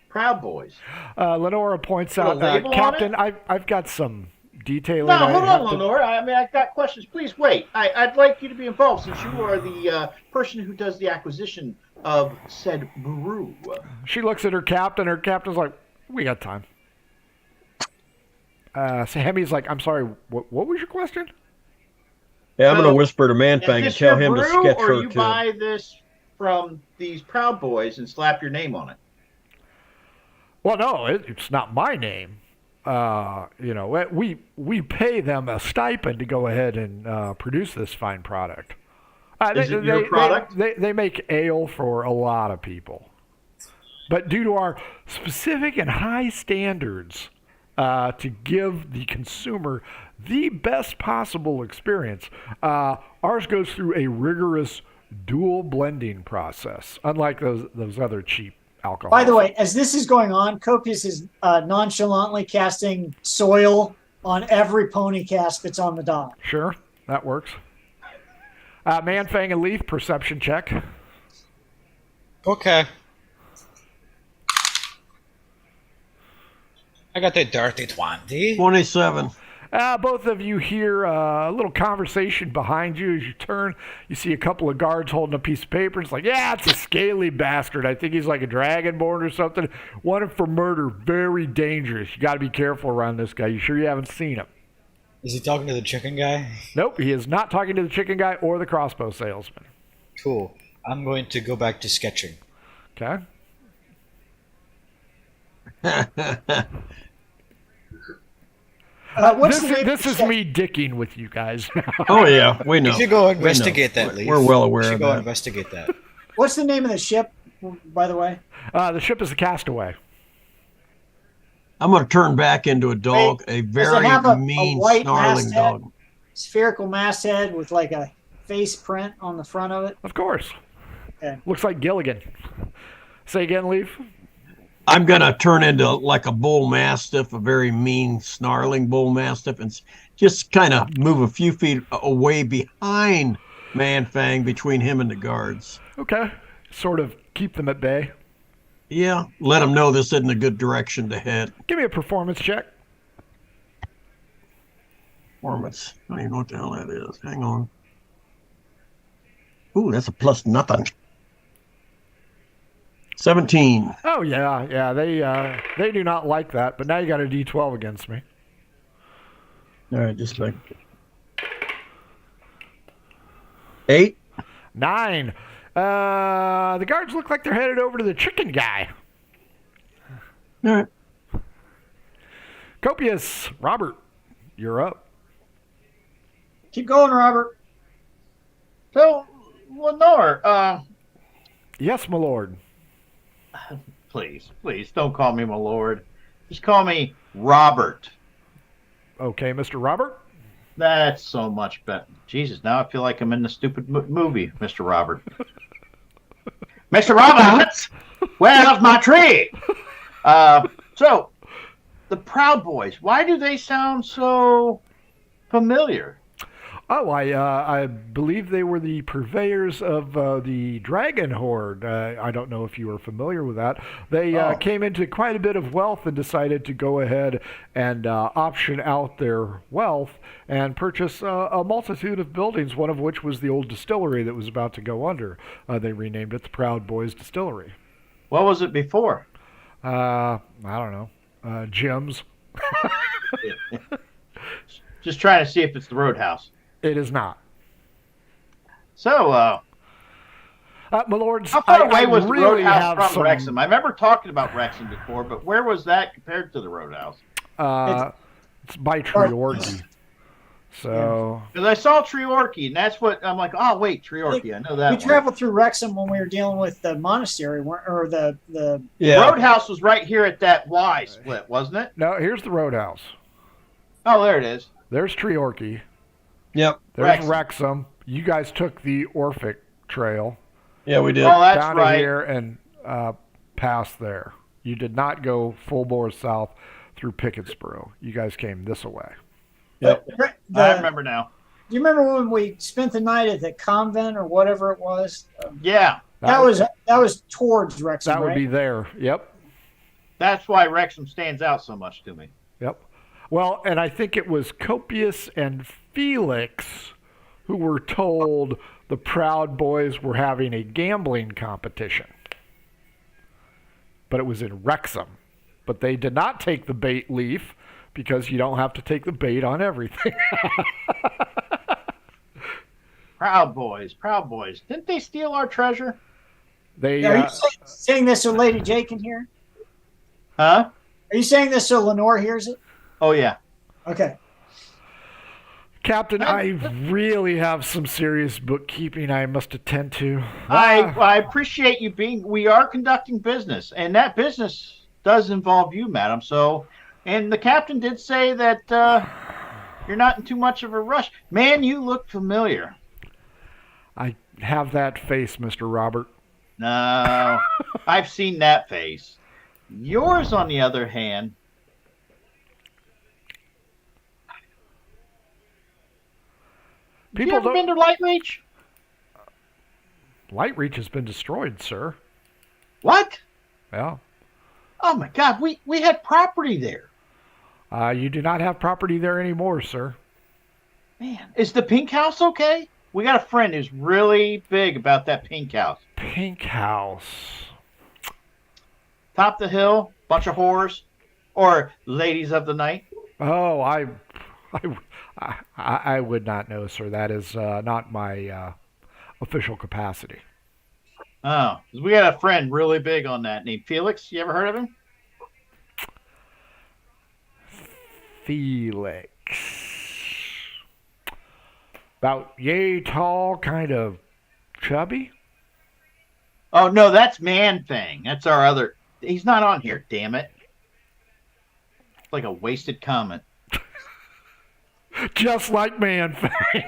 Proud Boys. Lenora points Put a out, label on Captain, it? I've got some detailing. No, hold I on, have to- Lenore. I mean, I've got questions. Please wait. I'd like you to be involved since you are the person who does the acquisition of said brew. She looks at her captain. Her captain's like, "We got time." So Hemi's like, "I'm sorry. What was your question?" Yeah, I'm So, going to whisper to Is Manfang and this tell your him to brew, sketch or her you too. buy this from these Proud Boys and slap your name on it? Well, no, it's not my name. We pay them a stipend to go ahead and produce this fine product. Is it your product? They make ale for a lot of people, but due to our specific and high standards to give the consumer the best possible experience, ours goes through a rigorous dual blending process, unlike those other cheap alcohols. By the way, as this is going on, Copious is nonchalantly casting soil on every pony cask that's on the dock. Sure, that works. Manfang and Leaf, perception check. Okay. I got the dirty 20. 27. Both of you hear a little conversation behind you as you turn. You see a couple of guards holding a piece of paper. It's like, yeah, it's a scaly bastard. I think he's like a dragonborn or something. Wanted for murder. Very dangerous. You got to be careful around this guy. You sure you haven't seen him? Is he talking to the chicken guy? Nope, he is not talking to the chicken guy or the crossbow salesman. Cool. I'm going to go back to sketching. Okay. This is me dicking with you guys now. Oh, yeah, we know. You should go investigate that, Leaf. We're well aware You should of go that. investigate that. What's the name of the ship, by the way? The ship is a castaway. I'm going to turn back into a dog, a Does it very have a mean, white snarling masthead? dog. Spherical masthead with like a face print on the front of it. Of course. Okay. Looks like Gilligan. Say again, Leaf. I'm going to turn into like a bull mastiff, a very mean, snarling bull mastiff, and just kind of move a few feet away behind Manfang between him and the guards. Okay. Sort of keep them at bay. Yeah, let them know this isn't a good direction to head. Give me a performance check. Performance. I don't even know what the hell that is. Hang on. Ooh, that's a plus nothing. 17. Oh yeah. They do not like that. But now you got a D12 against me. All right, just like 8. 9. The guards look like they're headed over to the chicken guy. All right. Copious, Robert, you're up. Keep going, Robert. So, Lenore, Yes, my lord. please don't call me my lord. Just call me Robert. Okay, Mr. Robert. That's so much better. Jesus, now I feel like I'm in the stupid movie, Mr. Robert. Mr. Roberts, where's my tree? So, the Proud Boys, why do they sound so familiar? Oh, I believe they were the purveyors of the Dragon Horde. I don't know if you are familiar with that. They came into quite a bit of wealth and decided to go ahead and option out their wealth and purchase a multitude of buildings, one of which was the old distillery that was about to go under. They renamed it the Proud Boys Distillery. What was it before? I don't know. Gyms. Just trying to see if it's the Roadhouse. It is not. So, My lords, how far away I was the really Roadhouse have from some, Wrexham? I remember talking about Wrexham before, but where was that compared to the Roadhouse? It's by Treorchy. So Because I saw Treorchy, and that's what I'm like. Oh, wait, Treorchy. I know that. We one. traveled through Wrexham when we were dealing with the monastery, or the Yeah. Roadhouse was right here at that Y split, wasn't it? no, here's the Roadhouse. Oh, there it is. There's Treorchy. Yep. There's Wrexham. Wrexham. You guys took the Orphic Trail Yeah, we did. Oh, that's down right. to here and past there. You did not go full bore south through Pickettsboro. You guys came this way. Yep. I remember now. Do you remember when we spent the night at the convent or whatever it was? Yeah, That was towards Wrexham. that would right? be there. Yep. that's why Wrexham stands out so much to me. Yep. Well, and I think it was Copius and Felix who were told the Proud Boys were having a gambling competition. But it was in Wrexham. But they did not take the bait leaf because you don't have to take the bait on everything. Proud Boys, Proud Boys. Didn't they steal our treasure? They Are you saying this so Lady J can hear? Huh? Are you saying this so Lenore hears it? Oh, yeah. Okay. Captain, I really have some serious bookkeeping I must attend to. I appreciate you being. We are conducting business, and that business does involve you, madam. So, and the captain did say that you're not in too much of a rush. Man, you look familiar. I have that face, Mr. Robert. No, I've seen that face. Yours, on the other hand. Have you ever been to Light Reach? Light Reach has been destroyed, sir. What? Yeah. Oh my God, we had property there. You do not have property there anymore, sir. Man, is the pink house okay? We got a friend who's really big about that pink house. Pink house. Top the hill, bunch of whores, or ladies of the night. Oh, I would not know, sir. That is not my official capacity. Oh, 'cause we got a friend really big on that named Felix. You ever heard of him? Felix. About yay tall, kind of chubby. Oh no, that's Man Thing. That's our other. He's not on here. Damn it! It's like a wasted comment. Just like Man Fang.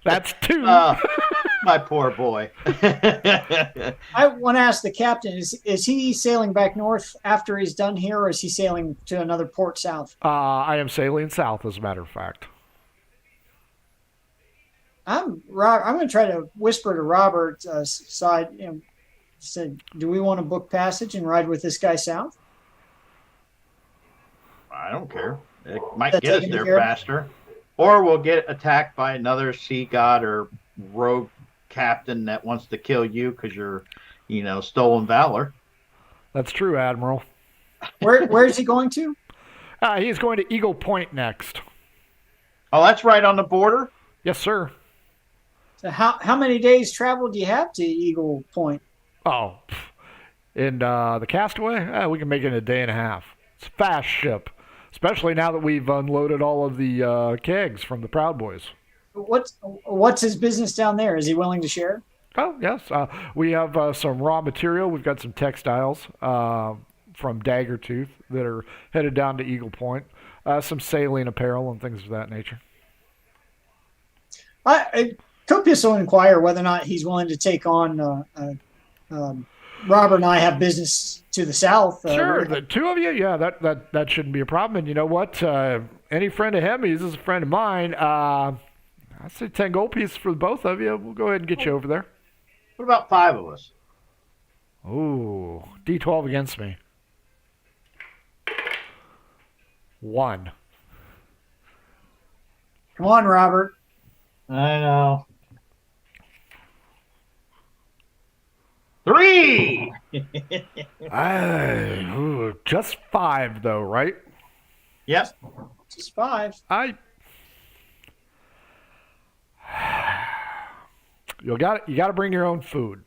That's two. My poor boy. I want to ask the captain: is he sailing back north after he's done here, or is he sailing to another port south? I am sailing south, as a matter of fact. I'm going to try to whisper to Robert side. Said, do we want to book passage and ride with this guy south? I don't care. It might get us there faster, or we'll get attacked by another sea god or rogue captain that wants to kill you because you're, stolen valor. That's true, Admiral. Where is he going to? He's going to Eagle Point next. Oh, that's right on the border. Yes, sir. So how many days travel do you have to Eagle Point? Oh, in the Castaway, we can make it in a day and a half. It's a fast ship, especially now that we've unloaded all of the kegs from the Proud Boys. What's his business down there? Is he willing to share? Oh, yes. We have some raw material. We've got some textiles from Daggertooth that are headed down to Eagle Point. Some sailing apparel and things of that nature. Copius will inquire whether or not he's willing to take on. Robert and I have business to the south. Sure, the two of you, yeah, that shouldn't be a problem. And you know what? Any friend of Hemi's is a friend of mine. I say 10 gold pieces for the both of you. We'll go ahead and get you over there. What about 5 of us? Ooh, D12 against me. 1. Come on, Robert. I know. 3. Just 5 though, right? Yep. Just 5. You got to bring your own food.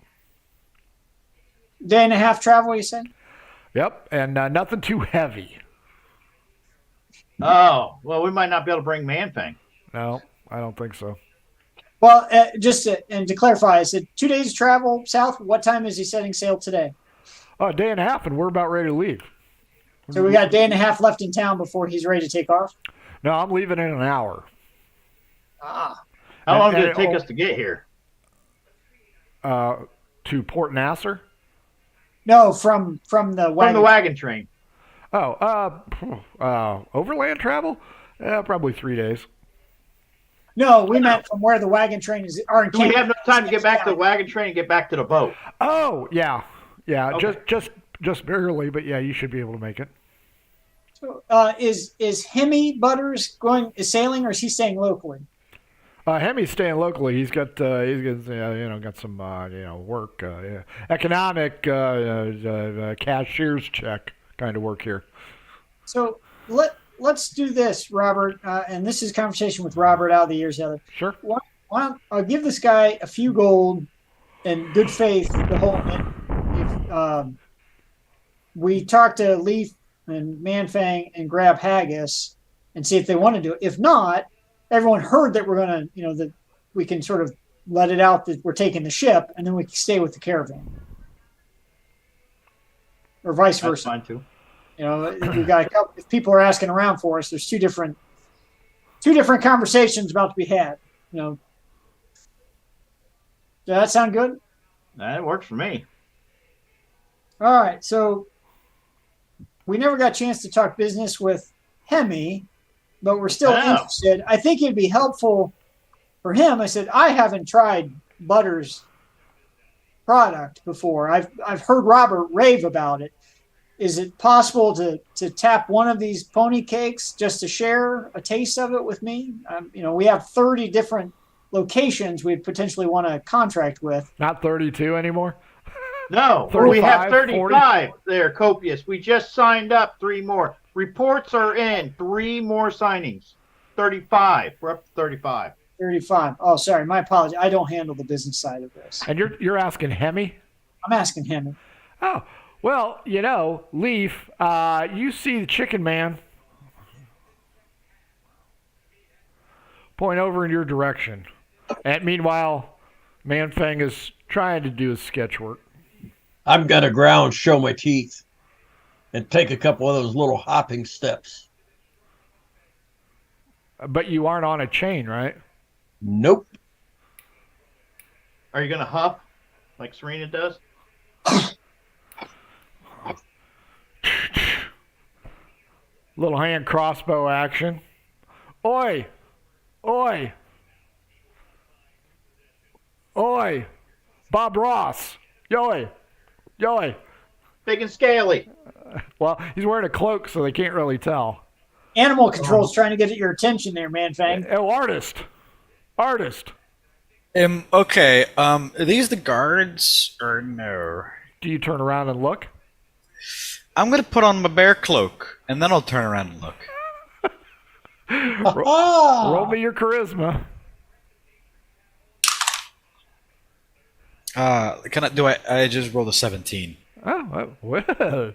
Day and a half travel, you say? Yep, and nothing too heavy. Oh, well, we might not be able to bring Man-Fang. No, I don't think so. Well, to clarify, is it 2 days travel south? What time is he setting sail today? A day and a half, and we're about ready to leave. So we got a day and a half left in town before he's ready to take off? No, I'm leaving in an hour. Ah. How long did it take us to get here? To Port Nasser? No, from the wagon. From the wagon train. Overland travel? Probably 3 days. No, we meant from where the wagon train is. Do we have enough time to get back to the wagon train and get back to the boat? Oh, yeah. Okay. Just barely, but yeah, you should be able to make it. So, is Hemi Butters sailing, or is he staying locally? Hemi's staying locally. He's got got some work, economic cashier's check kind of work here. So let's do this, Robert. And this is a conversation with Robert out of the years, Heather. Sure. Why don't I'll give this guy a few gold and good faith the whole. If we talk to Leaf and Manfang and grab Haggis and see if they want to do it. If not, everyone heard that we're going to, that we can sort of let it out that we're taking the ship, and then we can stay with the caravan, or vice versa. That's fine too. We got a couple. If people are asking around for us, there's two different conversations about to be had. Does that sound good? That works for me. All right, so we never got a chance to talk business with Hemi, but we're still interested. I think it'd be helpful for him. I said, I haven't tried Butter's product before. I've heard Robert rave about it. Is it possible to tap one of these pony cakes just to share a taste of it with me? We have 30 different locations we'd potentially want to contract with. Not 32 anymore? No, 35, we have 35 40? there, Copious. We just signed up 3 more. Reports are in. 3 more signings. 35. We're up to 35. 35. Oh, sorry. My apologies. I don't handle the business side of this. And you're asking Hemi? I'm asking Hemi. Oh, well, Leaf, you see the chicken man point over in your direction. And meanwhile, Manfang is trying to do his sketch work. I'm going to growl and show my teeth and take a couple of those little hopping steps. But you aren't on a chain, right? Nope. Are you going to huff like Serena does? Little hand crossbow action. Oi! Oi! Oi! Bob Ross! Yoy! Yoy! Big and scaly. Well, he's wearing a cloak, so they can't really tell. Animal control's trying to get your attention there, Manfang. Oh, artist! Artist! Okay, are these the guards, or no? Do you turn around and look? I'm gonna put on my bear cloak, and then I'll turn around and look. Roll me your charisma. I just rolled a 17. Oh, well.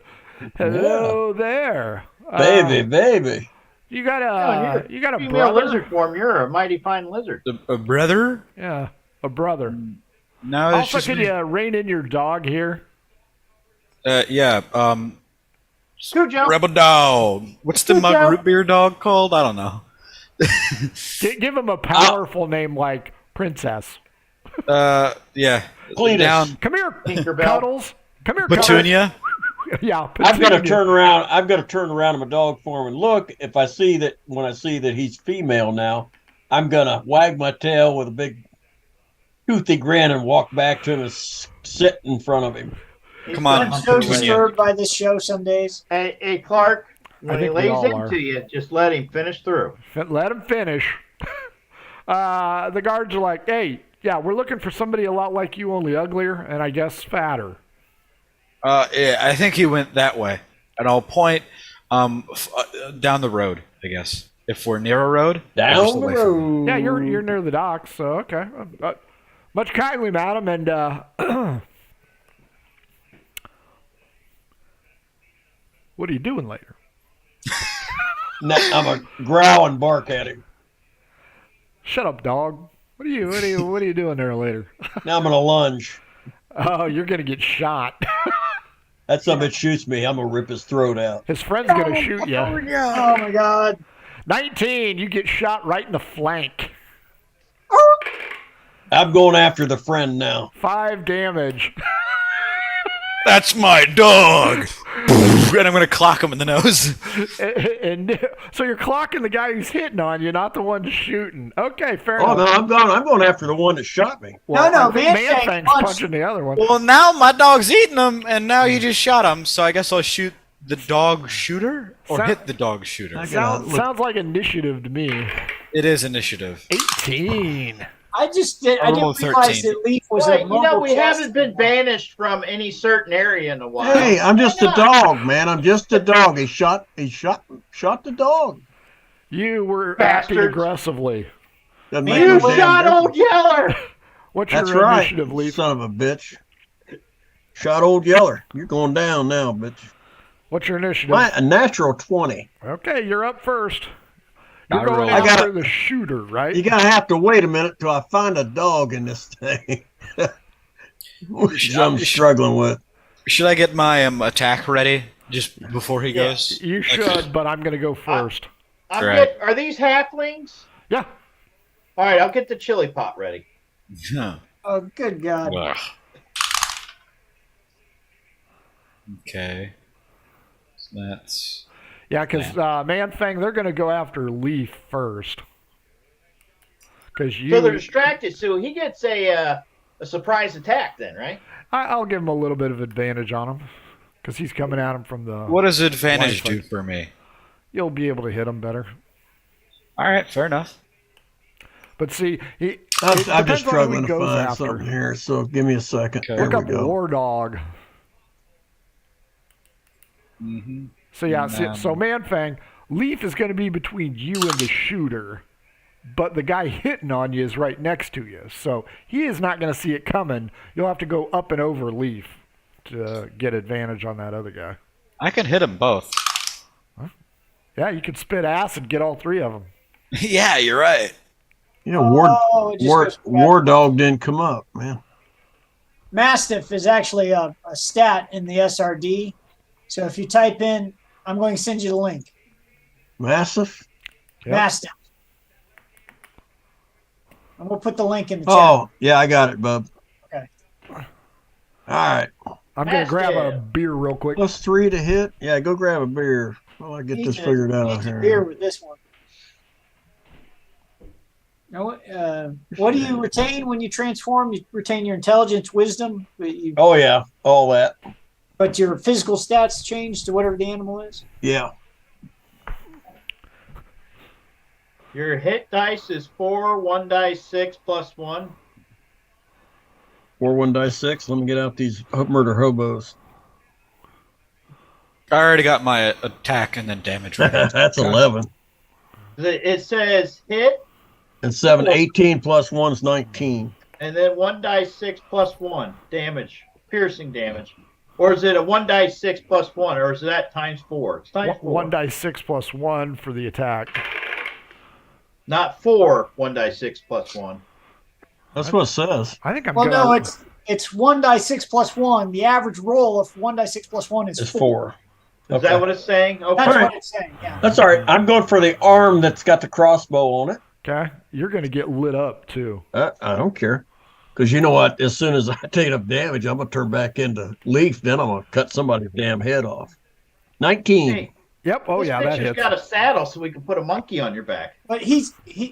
Hello there. Baby. You got a Female brother? lizard form. You're a mighty fine lizard. A brother? Yeah, a brother. No, it's Also, just could you rein in your dog here? yeah. Cujo. Rebel dog. What's the mug root beer dog called? I don't know. Give him a powerful name like Princess. Yeah. Cletus. Down Come here, Tinkerbell. Cuddles. Come here, Petunia. Cuddles. Yeah, I've got to Petunia. turn around. I've got to turn around in my dog form and look. When I see that he's female now, I'm gonna wag my tail with a big toothy grin and walk back to him and sit in front of him. Come on, I'm so Petunia. disturbed by this show some days. Hey, Clark, when he think we lays all are. into you, just let him finish through. Let him finish. The guards are like, hey, yeah, we're looking for somebody a lot like you, only uglier, and I guess fatter. Yeah, I think he went that way. And I'll point down the road, I guess. If we're near a road. Down just the away from it. road. Yeah, you're near the docks, so okay. Much kindly, madam, and what are you doing later? Now, I'm a growl and bark at him. Shut up, dog. What are you doing there later? Now I'm gonna lunge. Oh, you're gonna get shot. That son of a bitch shoots me. I'm gonna rip his throat out. His friend's gonna shoot you. Oh my God. 19, you get shot right in the flank. I'm going after the friend now. 5 damage. That's my dog. And I'm gonna clock him in the nose. and so you're clocking the guy who's hitting on you, not the one shooting. Okay, fair Oh enough. no, I'm going after the one that shot me. Well, No, I think Man-Fang's Man-Fang's punched. punching the other one. Well, now my dog's eating him, and now you just shot him. So I guess I'll shoot the dog shooter or Sound- hit the dog shooter? Sounds like initiative to me. It is initiative. 18. I didn't rolled realize 13. that Leaf was Well, a you know, mobile we chest. haven't been banished from any certain area in a while. Hey, I'm just a dog, man. I'm just a dog. He shot the dog. You were acting Bastards. aggressively. Doesn't make You no damn shot difference. Old Yeller! What's That's your right, initiative, you Leaf? son of a bitch. Shot Old Yeller. You're going down now, bitch. What's your initiative? A natural 20. Okay, you're up first. You're I going rolled. after the shooter, right? You gotta have to wait a minute till I find a dog in this thing. Which I'm struggling with. Should I get my attack ready just before he goes? You should, but I'm going to go first. Right. Are these halflings? Yeah. All right, I'll get the chili pot ready. Huh. Oh, good God. Ugh. Okay. So that's Yeah, because Man-Fang, they're going to go after Leaf first. Because So they're distracted, so he gets a surprise attack then, right? I'll give him a little bit of advantage on him. Because he's coming at him from the... what does advantage Wi-Fi. do for me? You'll be able to hit him better. All right, fair enough. But see, I'm depends just on who struggling he to goes find after. something here, so give me a second. Okay. There Look we up go. War Dog. Mm-hmm. So yeah, so Man-Fang, Leaf is going to be between you and the shooter, but the guy hitting on you is right next to you. So he is not going to see it coming. You'll have to go up and over Leaf to get advantage on that other guy. I can hit them both. Yeah, you could spit acid, get all three of them. Yeah, you're right. You know, Oh, it just goes back. War Dog didn't come up, man. Mastiff is actually a stat in the SRD. So if you type in, I'm going to send you the link. Massive? Yep. Mastiff. I'm going to put the link in the chat. Oh, yeah, I got it, bub. Okay. All right. I'm going to grab a Mastiff. beer real quick. +3 to hit. Yeah, go grab a beer while I get Need this to- figured out need to here. beer with this one. Now, what do you retain when you transform? You retain your intelligence, wisdom, Oh, yeah, all that. but your physical stats change to whatever the animal is. Yeah. Your hit dice is 4, 1 dice 6 plus 1. 4, 1 dice 6. Let me get out these murder hobos. I already got my attack and then damage ready. That's 11. It says hit, And 7, 18 plus 1 is 19. and then 1 dice 6 plus 1 damage, piercing damage. Or is it a 1 dice 6 plus 1, or is that times 4? It's times 4. 1 dice 6 plus 1 for the attack. Not 4, 1 dice 6 plus 1. That's what it says. I think I'm Well, gonna. no, it's 1 die 6 plus 1. The average roll of 1 die 6 plus 1 is It's 4. 4. Is that what it's saying? Okay. That's All right. what it's saying, yeah. That's all right. I'm going for the arm that's got the crossbow on it. Okay, you're gonna get lit up too. I don't care. Because you know what? As soon as I take enough damage, I'm going to turn back into Leaf. Then I'm going to cut somebody's damn head off. 19. Hey, Yep. Oh this yeah, that picture's hits. got a saddle so we can put a monkey on your back. But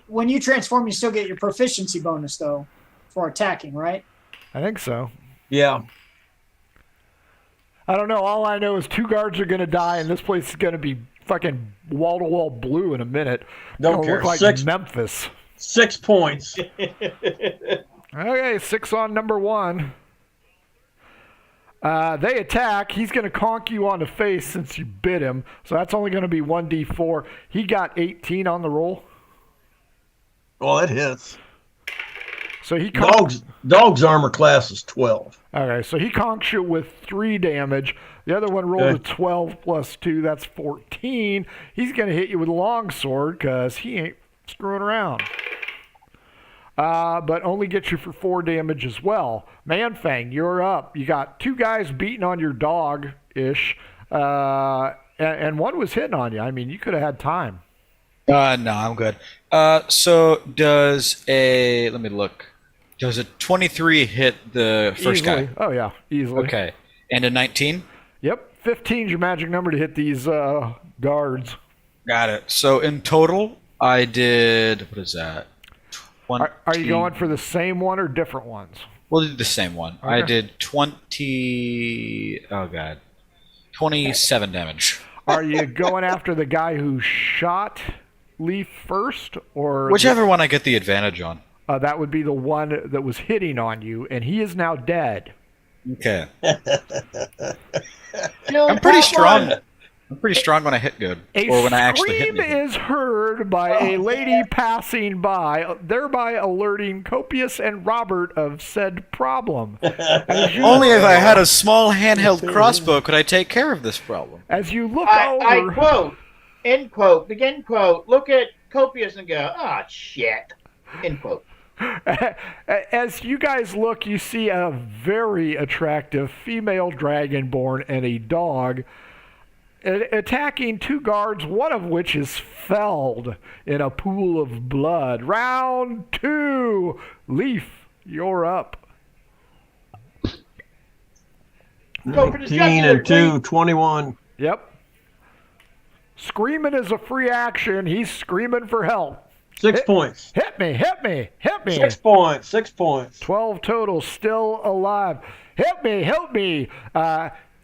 when you transform, you still get your proficiency bonus, though, for attacking, right? I think so. Yeah. I don't know. All I know is 2 guards are gonna die, and this place is gonna be fucking wall to wall blue in a minute. Don't Gonna care. Look like 6 Memphis. 6 points. Okay, 6 on number 1. They attack. He's going to conk you on the face since you bit him. So that's only going to be 1d4. He got 18 on the roll. Oh, that hits. So he conks. Dog's armor class is 12. Okay, so he conks you with 3 damage. The other one rolled a 12 plus 2. That's 14. He's going to hit you with a longsword because he ain't screwing around. But only gets you for 4 damage as well. Man-Fang, you're up. You got 2 guys beating on your dog-ish, and one was hitting on you. I mean, you could have had time. No, I'm good. So does let me look. Does a 23 hit the first Easily. guy? Oh, yeah, easily. Okay. And a 19? Yep, 15 is your magic number to hit these guards. Got it. So in total, I did, what is that? Are you going for the same one or different ones? We'll do the same one. I Okay. did 20. Oh god, 27 damage. Are you going after the guy who shot Leaf first, or Whichever one I get the advantage on. that would be the one that was hitting on you, and he is now dead. Okay. Kill I'm pretty that strong. one. I'm pretty strong when I hit good, A or when I actually hit scream anything. is heard by a lady passing by, thereby alerting Copius and Robert of said problem. Only if I had a small handheld crossbow could I take care of this problem. As you look I over, quote, end quote, begin quote, look at Copius and go, ah, shit, end quote. as you guys look, you see a very attractive female dragonborn and a dog attacking two guards, one of which is felled in a pool of blood. Round 2. Leaf, you're up. Go for the 19 and jugular, 2, 21. Yep. Screaming is a free action. He's screaming for help. 6 points. Hit me, hit me, hit me. 6 points. 6 points. 12 total, still alive. Hit me, help me.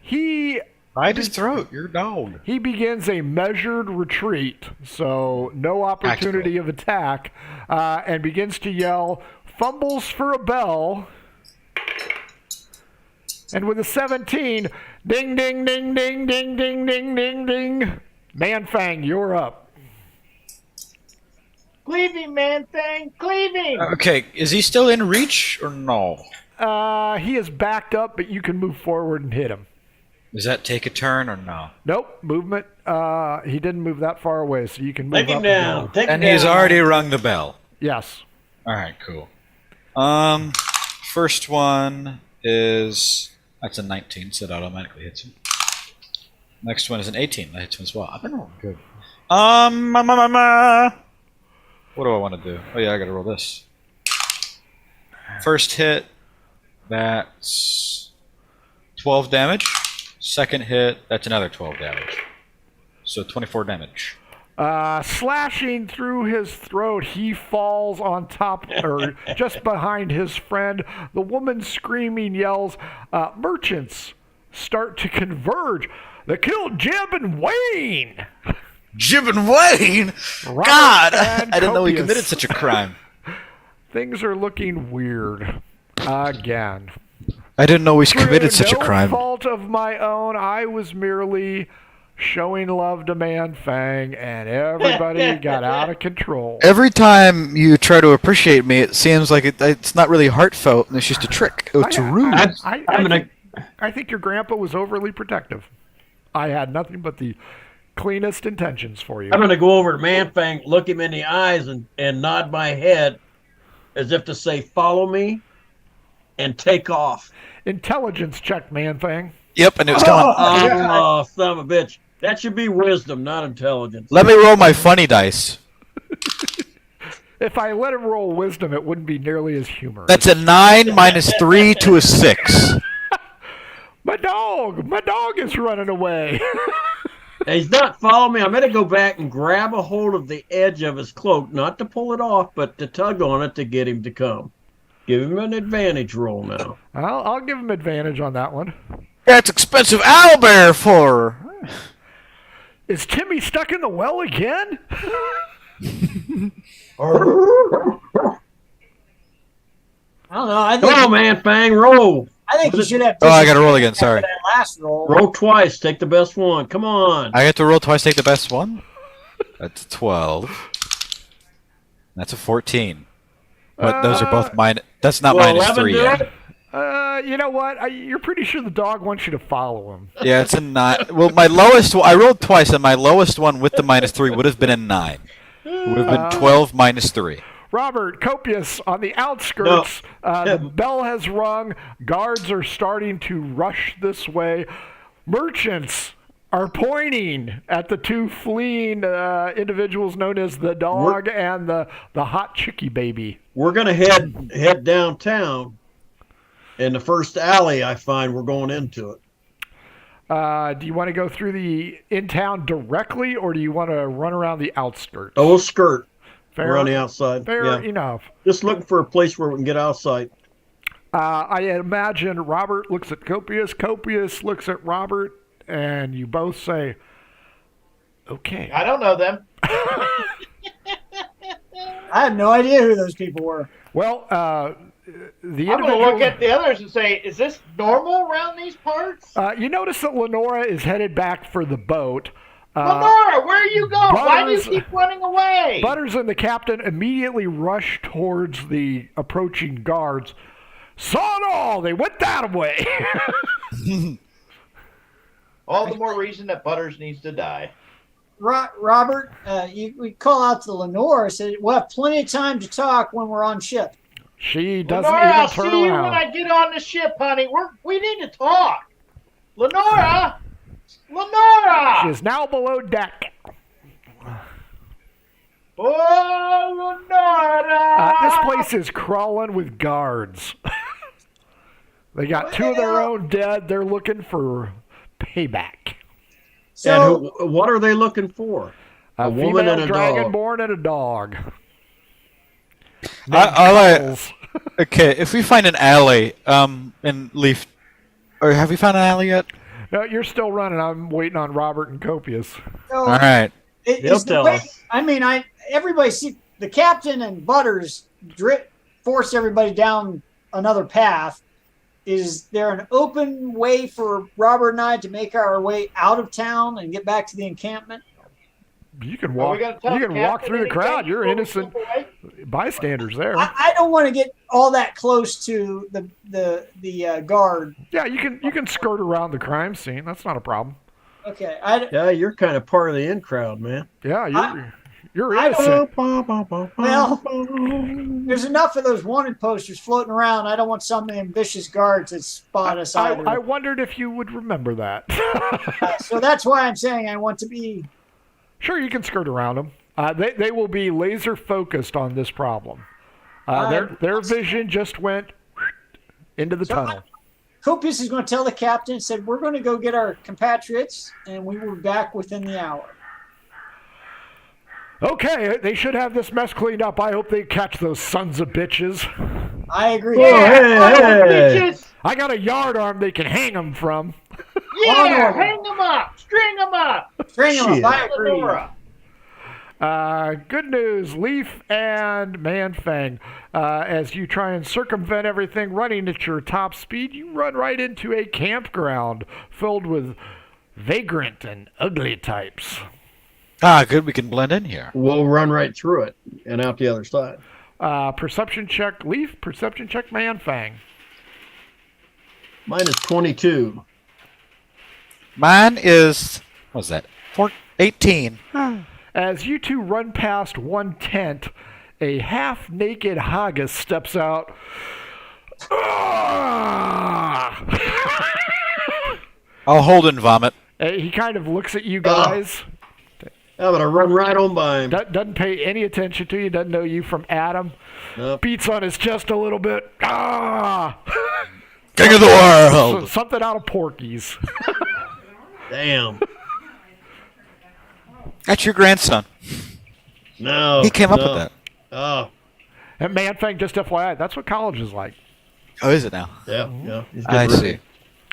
He Bite his throat. You're a dog. He begins a measured retreat, so no opportunity of attack, and begins to yell, fumbles for a bell, and with a 17, ding, ding, ding, ding, ding, ding, ding, ding, ding. Manfang, you're up. Cleaving, man thing, cleaving. Okay, is he still in reach or no? He is backed up, but you can move forward and hit him. Does that take a turn or no? Nope, movement. He didn't move that far away, so you can move Take him up down. and Take him And down. he's already rung the bell. Yes. All right, cool. First one is that's a 19, so that automatically hits him. Next one is an 18, that hits him as well. I've been rolling good. What do I want to do? Oh yeah, I gotta roll this. First hit, that's 12 damage. Second hit, that's another 12 damage. So 24 damage. Slashing through his throat, he falls on top, or just behind his friend. The woman screaming yells, merchants start to converge. They killed Jib and Wayne! Jib and Wayne! Robert God! and I didn't know he Copius. committed such a crime. Things are looking weird. Again. I didn't know he committed Through such a no crime. fault of my own, I was merely showing love to Manfang, and everybody got out of control. Every time you try to appreciate me, it seems like it's not really heartfelt, and it's just a trick. It's a ruse. I think your grandpa was overly protective. I had nothing but the cleanest intentions for you. I'm going to go over to Manfang, look him in the eyes, and nod my head as if to say, follow me, and take off. Intelligence check, Manfang. Yep, and it was gone. Oh, son of a bitch. That should be wisdom, not intelligence. Let me roll my funny dice. If I let him roll wisdom, it wouldn't be nearly as humorous. That's a 9 minus 3 to a 6. My dog is running away. He's not following me. I'm going to go back and grab a hold of the edge of his cloak, not to pull it off, but to tug on it to get him to come. Give him an advantage roll now. I'll give him advantage on that one. That's expensive owlbear for. Is Timmy stuck in the well again? I don't know. I Come think, on, Manfang, roll. I think you should have. Oh, I gotta roll again, sorry. That last roll. Roll twice. Take the best one. Come on. I get to roll twice, take the best one? That's a 12. That's a 14. But those are both mine. That's not Will minus 11 3 do yet. it? You know what? You're pretty sure the dog wants you to follow him. Yeah, it's a 9. Well, my lowest I rolled twice, and my lowest one with the minus 3 would have been a 9. It would have been 12 minus 3. Robert, Copius, on the outskirts, the bell has rung. Guards are starting to rush this way. Merchants are pointing at the two fleeing individuals known as the dog and the hot chickie baby. We're going to head downtown. In the first alley I find, we're going into it. Do you want to go through the in-town directly, or do you want to run around the outskirts? Oh, we'll skirt. Fair, We're on the outside. fair Yeah. enough. Just looking for a place where we can get outside. I imagine Robert looks at Copius, Copius looks at Robert, and you both say, okay. I don't know them. I had no idea who those people were. Well, the I'm going to individual. look at the others and say, is this normal around these parts? You notice that Lenora is headed back for the boat. Lenora, where are you going? Why do you Butters- keep running away? Butters and the captain immediately rush towards the approaching guards. Saw it all! They went that way! All the more reason that Butters needs to die. Robert, we call out to Lenore, said we'll have plenty of time to talk when we're on ship. She doesn't Lenora, I'll even turn see you around. when I get on the ship, honey. We need to talk. Lenora! Lenora! She is now below deck. Oh, Lenora! This place is crawling with guards. They got two of their own dead. They're looking for payback. So And what are they looking for? A woman female and a dog. dragonborn and a dog. Okay, if we find an alley, and Leaf, or have we found an alley yet? No, you're still running. I'm waiting on Robert and Copious. so All right. He'll tell us. I mean, everybody see the captain and Butters forced everybody down another path. Is there an open way for Robert and I to make our way out of town and get back to the encampment? You can Are walk. we gonna tell You can the walk captain through the anything? crowd. You're Go innocent away? bystanders there. I don't want to get all that close to the guard. Yeah, you can skirt around the crime scene. That's not a problem. Okay, Yeah, you're kind of part of the in crowd, man. Yeah, you're I innocent. well, there's enough of those wanted posters floating around. I don't want some ambitious guards that spot us either. I wondered if you would remember that. So that's why I'm saying I want to be. Sure, you can skirt around them. They will be laser focused on this problem. Their vision just went into the tunnel. Copious is going to tell the captain, said, we're going to go get our compatriots, and we will be back within the hour. Okay, they should have this mess cleaned up. I hope they catch those sons of bitches. I agree. Oh, hey, Bitches! I got a yard arm they can hang them from. Yeah, hang them up, string them up. String them up. I agree. Lenora. Good news, Leaf and Manfang. As you try and circumvent everything running at your top speed, you run right into a campground filled with vagrant and ugly types. Ah, good. We can blend in here. We'll run right through it and out the other side. Perception check, Leaf. Perception check, Manfang. Mine is 22. Mine is, what was that? 18. As you two run past one tent, a half-naked Haggis steps out. I'll hold and vomit. He kind of looks at you guys. I'm going to run right on by him. Doesn't pay any attention to you. Doesn't know you from Adam. Nope. Beats on his chest a little bit. King of the world! Something out of Porky's. Damn. That's your grandson. No. He came up no. with that. Oh, And Manfang, just FYI, that's what college is like. Oh, is it now? yeah, yeah. He's I getting see. ready.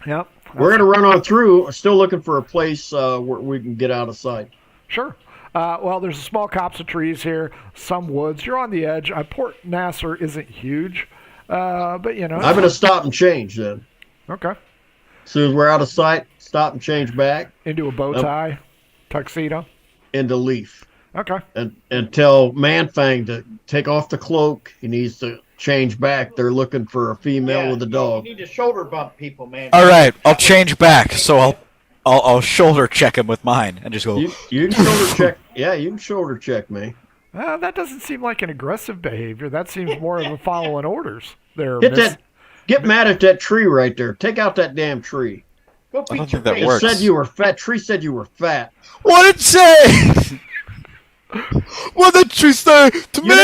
Yep. We're going to run on through. Still looking for a place where we can get out of sight. Sure. Well, there's a small copse of trees here, some woods. You're on the edge. Port Nasser isn't huge, but you know. I'm going to stop and change then. Okay. As soon as we're out of sight, stop and change back Into a bow tie, tuxedo. into Leaf. Okay. And tell Manfang to take off the cloak. He needs to change back. They're looking for a female with a dog. You need to shoulder bump people, man. All right, I'll change back, so I'll shoulder check him with mine and just go. You can shoulder check. Yeah, you can shoulder check me. That doesn't seem like an aggressive behavior. That seems more of a following orders. There, Hit miss. that. Get mad at that tree right there. Take out that damn tree. Go I don't beat your think that face. works. It said you were fat. Tree said you were fat. What did it say? What did she say to me?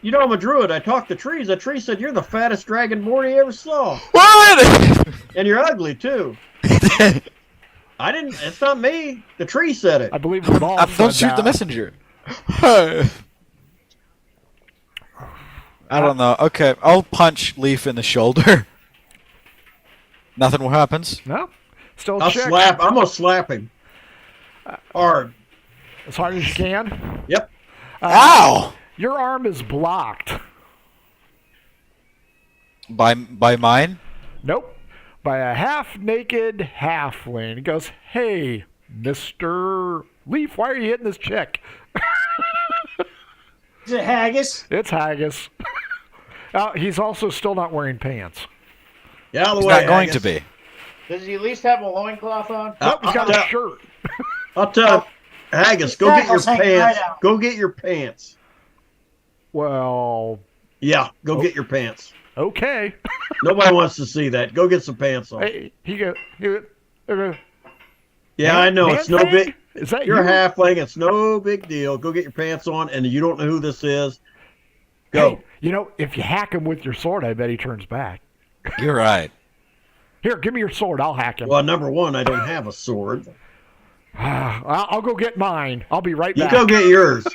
You know I'm a druid. I talk to trees. The tree said you're the fattest dragonborn he ever saw, What? and you're ugly too. I didn't. It's not me. The tree said it. I believe the ball. Don't shoot the messenger. I don't know. Okay, I'll punch Leaf in the shoulder. Nothing happens. No. Still a I'll chick. slap. I'm gonna slap him hard. As hard as you can. Yep. Ow! Your arm is blocked. By mine? Nope. By a half-naked halfling. He goes, "Hey, Mr. Leaf, why are you hitting this chick?" Is it haggis? It's Haggis. He's also still not wearing pants. Get out of the He's way. not going Haggis. to be. Does he at least have a loincloth on? Nope, he's got a shirt. I'll tell you, Haggis, go get your Shackles hanging pants. right out. Go get your pants. Well, Yeah, go get your pants. okay. Nobody wants to see that. Go get some pants on. Hey, he Yeah, I know. It's no Man-thing? big. Is that You're you? a halfling. It's no big deal. Go get your pants on, and you don't know who this is. Go. Hey, if you hack him with your sword, I bet he turns back. You're right. Here, give me your sword. I'll hack him. Well, number one, I don't have a sword. I'll go get mine. I'll be right You back. go get yours.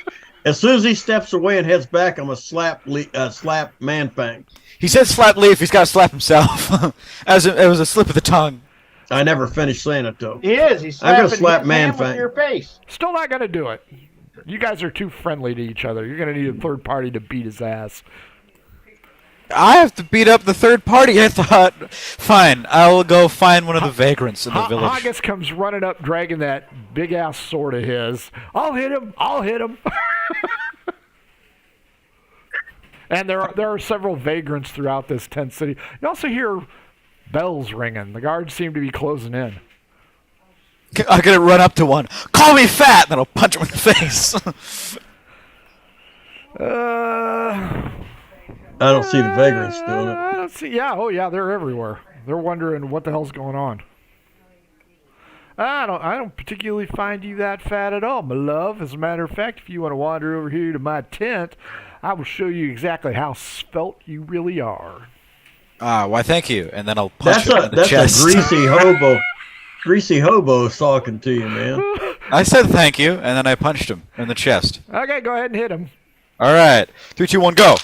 As soon as he steps away and heads back, I'm gonna slap Manfang. He said slap Leaf. He's got to slap himself. It was a slip of the tongue. I never finished saying it though. He is. He's I'm gonna slapping slap his hand Manfang. with your face. Still not going to do it. You guys are too friendly to each other. You're going to need a third party to beat his ass. I have to beat up the third party. I thought, fine, I'll go find one of the vagrants in the village. Haggis comes running up, dragging that big-ass sword of his. I'll hit him. I'll hit him. And there are several vagrants throughout this tent city. You also hear bells ringing. The guards seem to be closing in. I'm gonna run up to one. Call me fat, then I'll punch him in the face. I don't see the vagrants doing it. I don't see. Yeah. Oh, yeah. They're everywhere. They're wondering what the hell's going on. I don't particularly find you that fat at all, my love. As a matter of fact, if you want to wander over here to my tent, I will show you exactly how svelte you really are. Why? Thank you. And then I'll punch That's him in the that's chest. a greasy hobo. Greasy hobo talking to you, man. I said thank you, and then I punched him in the chest. Okay, go ahead and hit him. All right, 3, 2, 1, go.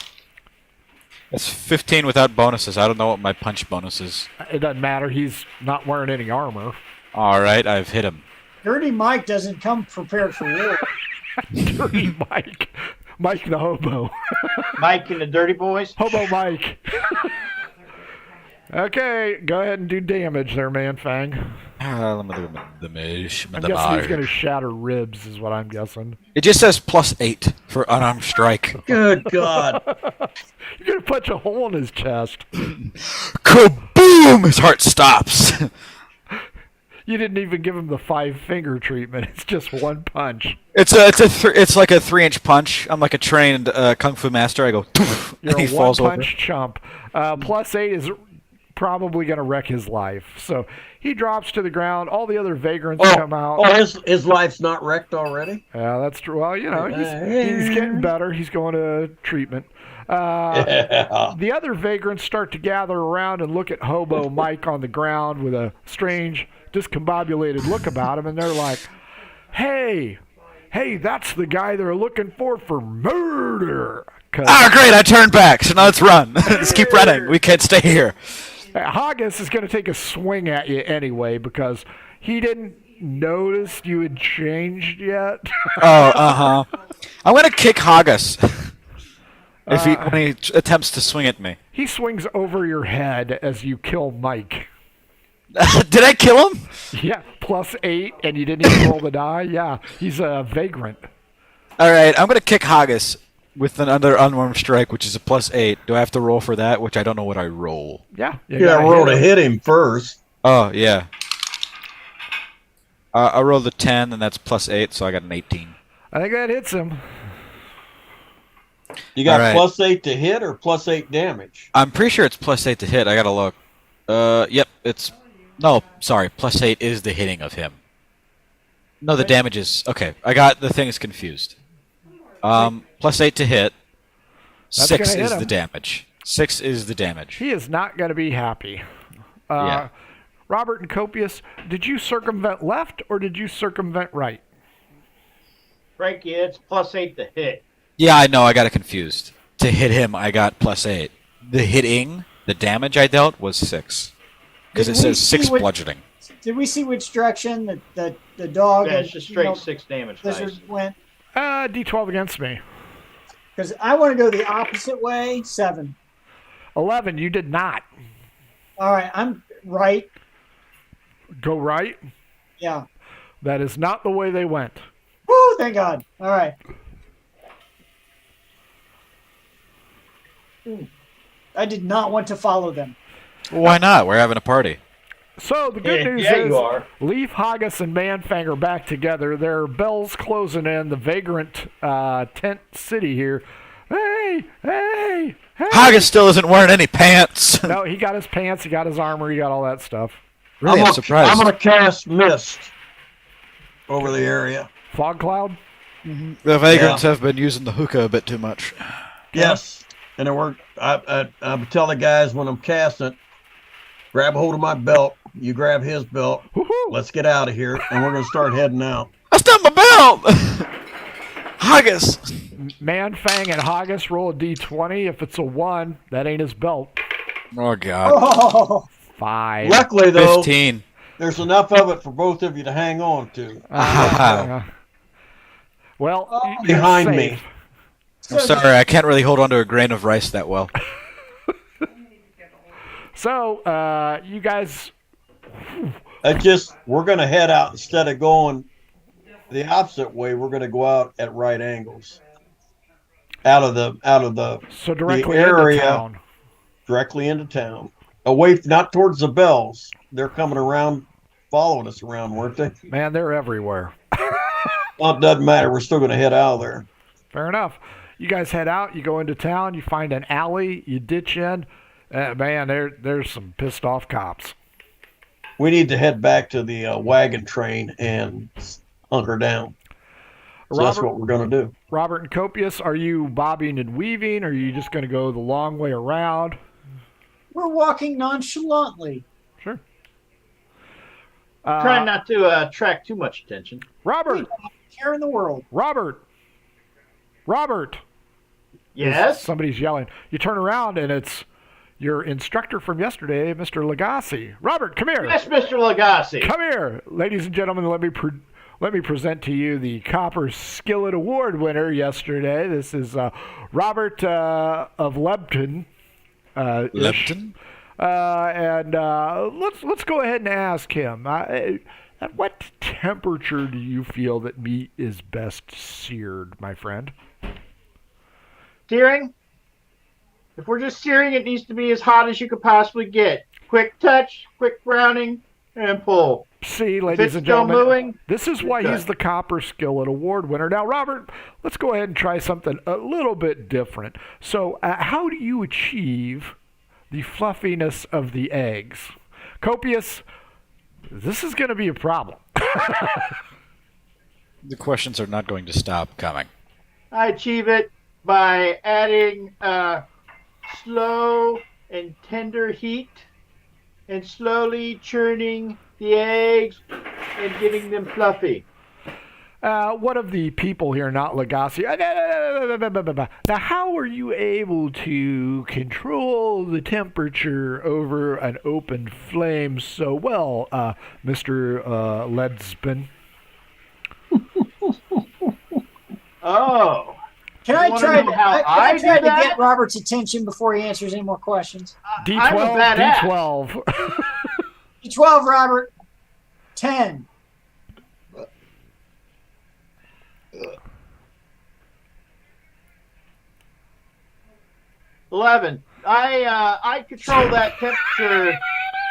That's 15 without bonuses. I don't know what my punch bonus is. It doesn't matter. He's not wearing any armor. All right, I've hit him. Dirty Mike doesn't come prepared for war. Dirty Mike. Mike the hobo. Mike and the Dirty Boys. Hobo Mike. Okay, go ahead and do damage there, Manfang. Let me look at the mage. I'm guessing he's going to shatter ribs, is what I'm guessing. It just says +8 for unarmed strike. Good God. You're going to punch a hole in his chest. Kaboom! His heart stops. You didn't even give him the 5-finger treatment. It's just one punch. It's like a 3-inch punch. I'm like a trained kung fu master. I go, You're and he a falls over. one-punch chump. +8 is probably going to wreck his life. So he drops to the ground. All the other vagrants come out. Oh, his life's not wrecked already? Yeah, that's true. Well, he's getting better. He's going to treatment. The other vagrants start to gather around and look at Hobo Mike on the ground with a strange, discombobulated look about him, and they're like, hey, that's the guy they're looking for murder. Ah, great! I turned back. So now let's run. Let's keep running. We can't stay here. Haggis is going to take a swing at you anyway because he didn't notice you had changed yet. Oh, I'm gonna kick Haggis when he attempts to swing at me. He swings over your head as you kill Mike. Did I kill him? Yeah, +8, and you didn't even roll the die. Yeah, he's a vagrant. All right, I'm gonna kick Haggis with another unarmed strike, which is a +8. Do I have to roll for that? Which I don't know what I roll. Yeah, You gotta roll to hit him first. Oh yeah. I rolled a 10, and that's +8, so I got an 18. I think that hits him. You got All right. +8 to hit or +8 damage? I'm pretty sure it's +8 to hit. I gotta look. Yep, it's no. Sorry, +8 is the hitting of him. No, the damage is okay. I got the things confused. +8 to hit. That's 6 gonna hit is him. the damage. 6 is the damage. He is not going to be happy. Yeah. Robert and Copius, did you circumvent left or did you circumvent right? Frankie, it's +8 to hit. Yeah, I know. I got it confused. To hit him, I got +8. The hitting, the damage I dealt was 6 because it Didn't we says see 6 what- bludgeoning. Did we see which direction the dog? Yeah, it's just straight 6 damage dice. Lizard went. D12 against me. Because I want to go the opposite way. 7. 11. You did not. All right, I'm right. Go right. Yeah. That is not the way they went. Woo! Thank God. All right. I did not want to follow them. Why not? We're having a party. So the good news yeah, is you are. Leaf, Haggis, and Manfang are back together. There are bells closing in the vagrant tent city here. Hey, hey, hey. Haggis still isn't wearing any pants. No, he got his pants, he got his armor, he got all that stuff. Really, I'm surprised. I'm going to cast mist over the area. Fog cloud? The vagrants have been using the hookah a bit too much. Yes. And I tell the guys when I'm casting it, grab a hold of my belt. You grab his belt. Woohoo! Let's get out of here. And we're going to start heading out. That's not my belt! Haggis! Manfang and Haggis roll a d20. If it's a 1, that ain't his belt. Oh, God. Oh, 5. Luckily, though, 15. there's enough of it for both of you to hang on to. Well, you're Behind safe. me. I'm sorry, I can't really hold on to a grain of rice that well. So, you guys... We're going to head out instead of going the opposite way. We're going to go out at right angles. Out of the So directly the area, into town. directly into town. Away, not towards the bells. They're coming around, following us around, weren't they? Man, they're everywhere. Well, it doesn't matter. We're still going to head out of there. Fair enough. You guys head out. You go into town. You find an alley. You ditch in. Man, there's some pissed off cops. We need to head back to the wagon train and hunker down. So that's what we're going to do. Robert and Copius, are you bobbing and weaving? Or are you just going to go the long way around? we're walking nonchalantly. Sure. Trying not to attract too much attention. Robert. Care in the world. Robert. Yes. Somebody's yelling. You turn around and it's your instructor from yesterday, Mr. Lagasse. Robert, come here. Yes, Mr. Lagasse. Come here, ladies and gentlemen. Let me present to you the Copper Skillet Award winner yesterday. This is Robert of Lebton. Lebton? And let's go ahead and ask him. At what temperature do you feel that meat is best seared, my friend? Searing? If we're just searing, it needs to be as hot as you could possibly get. Quick touch, quick browning, and pull. See, If ladies it's and still gentlemen, moving, this is why good. he's the Copper Skillet Award winner. Now, Robert, let's go ahead and try something a little bit different. So, how do you achieve the fluffiness of the eggs? Copius, this is going to be a problem. The questions are not going to stop coming. I achieve it by adding slow and tender heat and slowly churning the eggs and getting them fluffy. One of the people here, not Lagasse. Now, how are you able to control the temperature over an open flame so well, Mr. Ledspan? Oh. Can You I wanna try know to, how I I try do to that? get Robert's attention before he answers any more questions? D12, I'm a badass. D12. 12, Robert. 10. $11. I control that temperature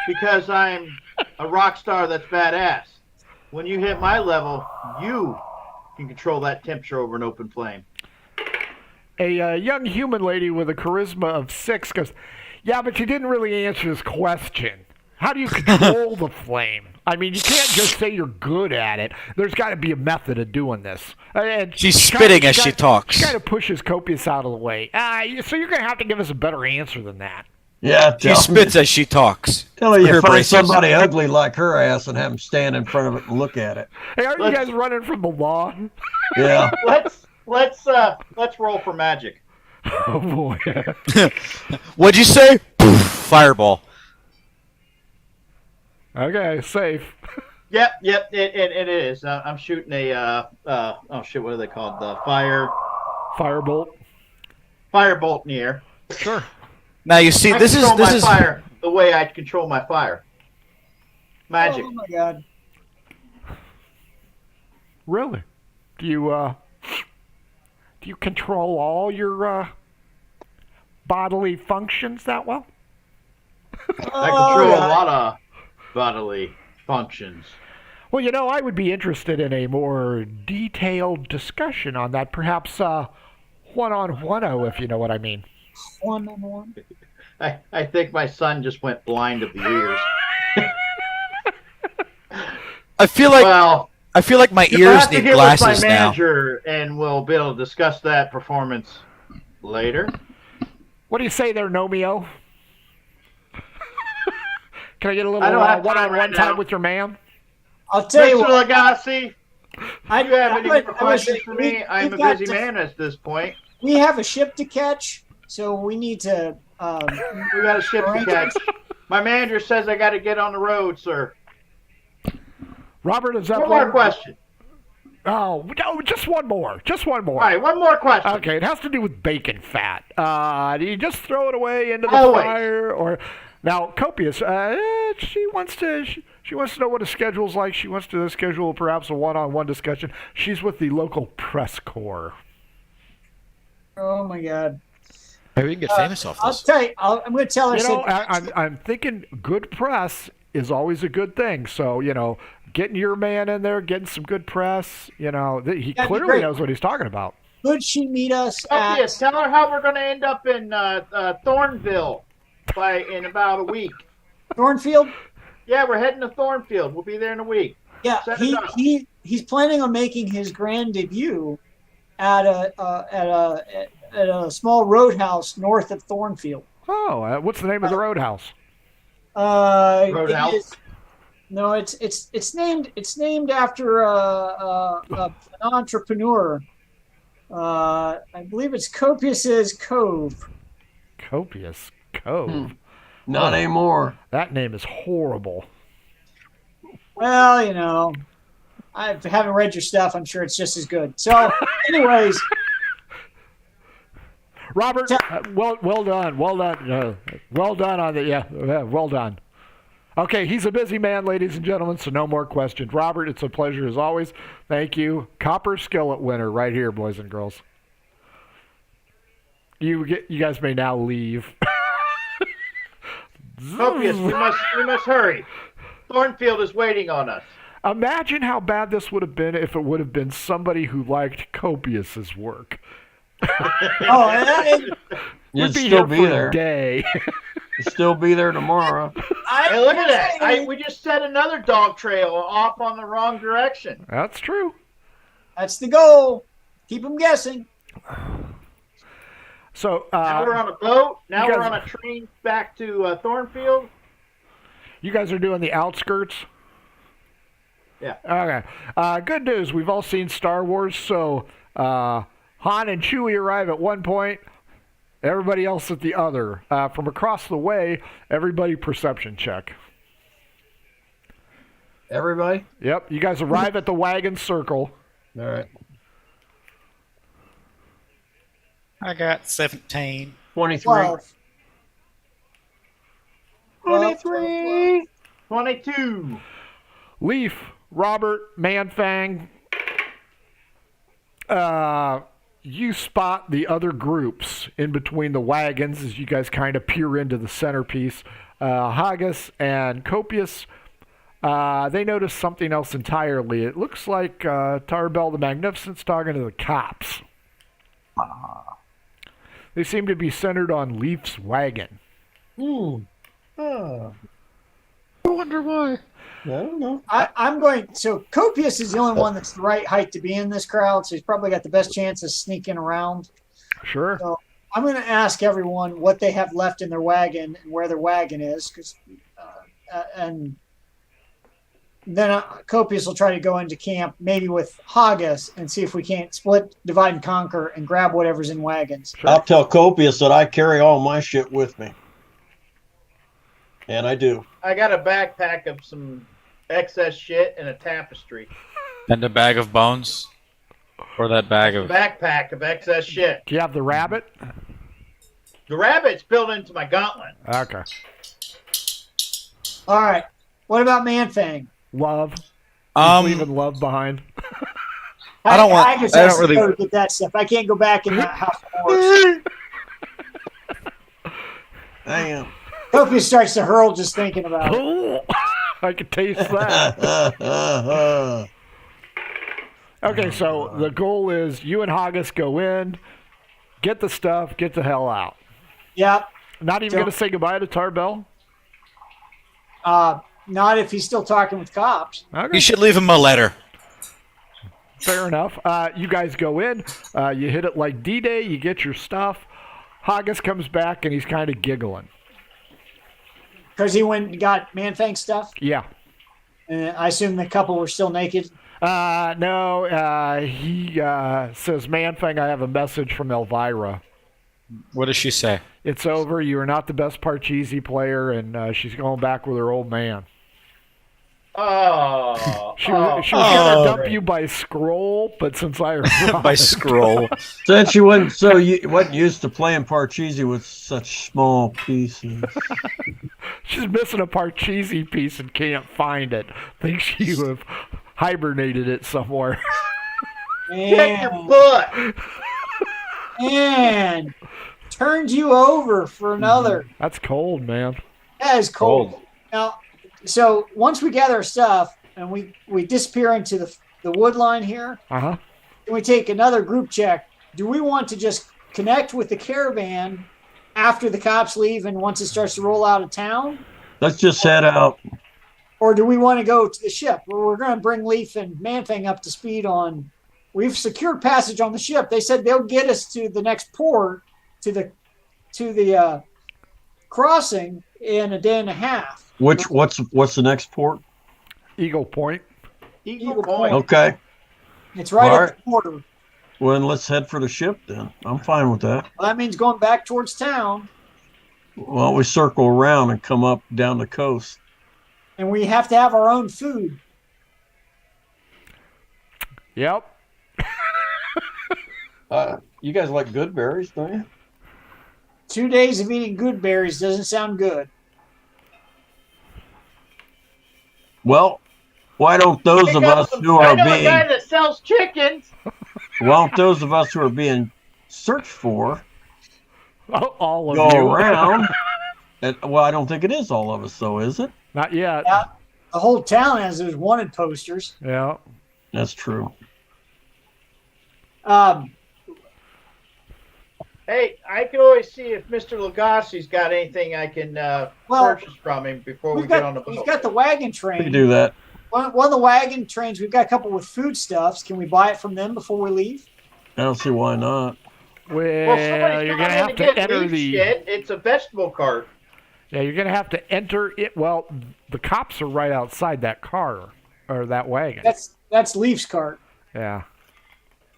because I'm a rock star that's badass. When you hit my level, you can control that temperature over an open flame. A young human lady with a charisma of 6 goes, yeah, but you didn't really answer this question. How do you control the flame? I mean, you can't just say you're good at it. There's got to be a method of doing this. And She's spitting as she talks. She kind of pushes Copius out of the way. So you're going to have to give us a better answer than that. Yeah, She spits as she talks. Tell her you Her find braces. somebody ugly like her ass and have them stand in front of it and look at it. Hey, aren't you guys running from the law? Yeah. Let's roll for magic. Oh, boy. What'd you say? Poof, fireball. Okay, safe. Yep. It is. I'm shooting a oh shit, what are they called? The Firebolt. firebolt in the air. Sure. Now you see, I this control is my fire the way I control my fire. Magic. Oh my god. Really? Do you control all your bodily functions that well? I control a lot of bodily functions. Well, you know, I would be interested in a more detailed discussion on that, perhaps one-on-one-o, if you know what I mean. One-on-one. I think my son just went blind of the ears. I feel like Well, my you'll ears have to need get with glasses my now. manager, and we'll be able to discuss that performance later. What do you say there, Nomeo? Can I get a little I don't have time one-on-one right time now. with your man? I'll tell you Mr. what. Lagasse, I, do you have any I- more I was- questions for me? I'm a we've got busy to- man at this point. We have a ship to catch, so we need to. We got a ship to catch. My manager says I got to get on the road, sir. Robert, is that One more question. Oh, no, just one more. Just one more. All right, one more question. Okay, it has to do with bacon fat. Do you just throw it away into the Always. fire, or now Copious? She wants to know what a schedule's like. She wants to schedule perhaps a one-on-one discussion. She's with the local press corps. Oh my god! Maybe we can get famous off I'll this. tell you. I'm going to tell her. You know, said- I'm thinking good press is always a good thing. So you know, getting your man in there, getting some good press. You know, he That'd be clearly great. knows what he's talking about. Could she meet us Oh, at? yes, tell her how we're going to end up in Thornville in about a week. Thornfield? Yeah, we're heading to Thornfield. We'll be there in a week. Yeah, Set it up. he's planning on making his grand debut at a small roadhouse north of Thornfield. Oh, what's the name of the roadhouse? Roadhouse? No, it's named after an entrepreneur. I believe it's Copious's Cove. Copious Cove. Not anymore. That name is horrible. Well, you know, I haven't read your stuff. I'm sure it's just as good. So, anyways, Robert, well done on the well done. Okay, he's a busy man, ladies and gentlemen, so no more questions. Robert, it's a pleasure as always. Thank you. Copper Skillet winner right here, boys and girls. You guys may now leave. Copious, we must hurry. Thornfield is waiting on us. Imagine how bad this would have been if it would have been somebody who liked Copious's work. and You'd We'd be still here be for there. a day. You'd still be there tomorrow. Hey, look at that. We just set another dog trail off on the wrong direction. That's true. that's the goal. Keep them guessing. So Now we're on a boat. Now you we're guys- on a train back to Thornfield. you guys are doing the outskirts? Yeah. Okay. Good news. We've all seen Star Wars, so Han and Chewie arrive at one point, everybody else at the other. From across the way, everybody perception check. Everybody? Yep, you guys arrive at the wagon circle. All right. I got 17. 23. 12. 23. 22. Leaf, Robert, Manfang, you spot the other groups in between the wagons as you guys kind of peer into the centerpiece. Haggis and Copious, they notice something else entirely. It looks like Tarbell the Magnificent's talking to the cops. They seem to be centered on Leaf's wagon. I wonder why. I don't know. I'm going. So Copious is the only one that's the right height to be in this crowd, so he's probably got the best chance of sneaking around. Sure. So I'm going to ask everyone what they have left in their wagon and where their wagon is, and then Copious will try to go into camp, maybe with Haggis, and see if we can't split, divide, and conquer, and grab whatever's in wagons. I'll tell Copious that I carry all my shit with me. And I do. I got a backpack of some excess shit and a tapestry. And a bag of bones? Or that bag A of... backpack of excess shit. Do you have the rabbit? The rabbit's built into my gauntlet. Okay. All right. What about Man-Fang? Love. Um, Leaving love behind. I don't want- I just I have don't to really- go to get that stuff. I can't go back in that house of horse. I am. Copius starts to hurl just thinking about it. I could taste that. Okay, so the goal is you and Haggis go in, get the stuff, get the hell out. Yep. Not even So- going to say goodbye to Tarbell? Not if he's still talking with cops. Okay. You should leave him a letter. Fair enough. You guys go in, you hit it like D-Day, you get your stuff. Haggis comes back and he's kind of giggling. Because he went and got Man-Fang stuff. Yeah. And I assume the couple were still naked. No, he says, Man-Fang, I have a message from Elvira. What does she say? It's over. You are not the best Parcheesi player, and she's going back with her old man. Oh. She was going to dump you by scroll, but since I By scroll. Since you wasn't used to playing Parcheesi with such small pieces. she's missing a Parcheesi piece and can't find it. Thinks you have hibernated it somewhere. Get your And, butt. and turned you over for another. That's cold, man. That is cold. Now, so once we gather our stuff and we disappear into the wood line here, Uh-huh. and we take another group check, do we want to just connect with the caravan after the cops leave and once it starts to roll out of town? Let's just head out. Or do we want to go to the ship? Well, we're going to bring Leaf and Man-Fang up to speed on. We've secured passage on the ship. They said they'll get us to the next port, to the crossing in a day and a half. What's the next port? Eagle Point. Eagle Point. Okay. It's right All at the border. Well, then let's head for the ship then. I'm fine with that. Well, that means going back towards town, Well, we circle around and come up down the coast. and we have to have our own food. Yep. You guys like good berries, don't you? 2 days of eating good berries doesn't sound good. Well, why don't those of us who I are know a guy being that sells chickens. searched for All of go you. around? Well, I don't think it is all of us, though, is it? Not yet. Yeah. The whole town has those wanted posters. Yeah. That's true. Hey, I can always see if Mr. Lugassi's got anything I can purchase from him before we get on the We've boat. got the wagon We train. can do that. One of the wagon trains, we've got a couple with foodstuffs. Can we buy it from them before we leave? I don't see why not. Well, somebody's You're coming gonna in have to to get enter leaf the. shit. It's a vegetable cart. Yeah, you're gonna have to enter it. Well, the cops are right outside that car or that wagon. That's Leaf's cart. Yeah.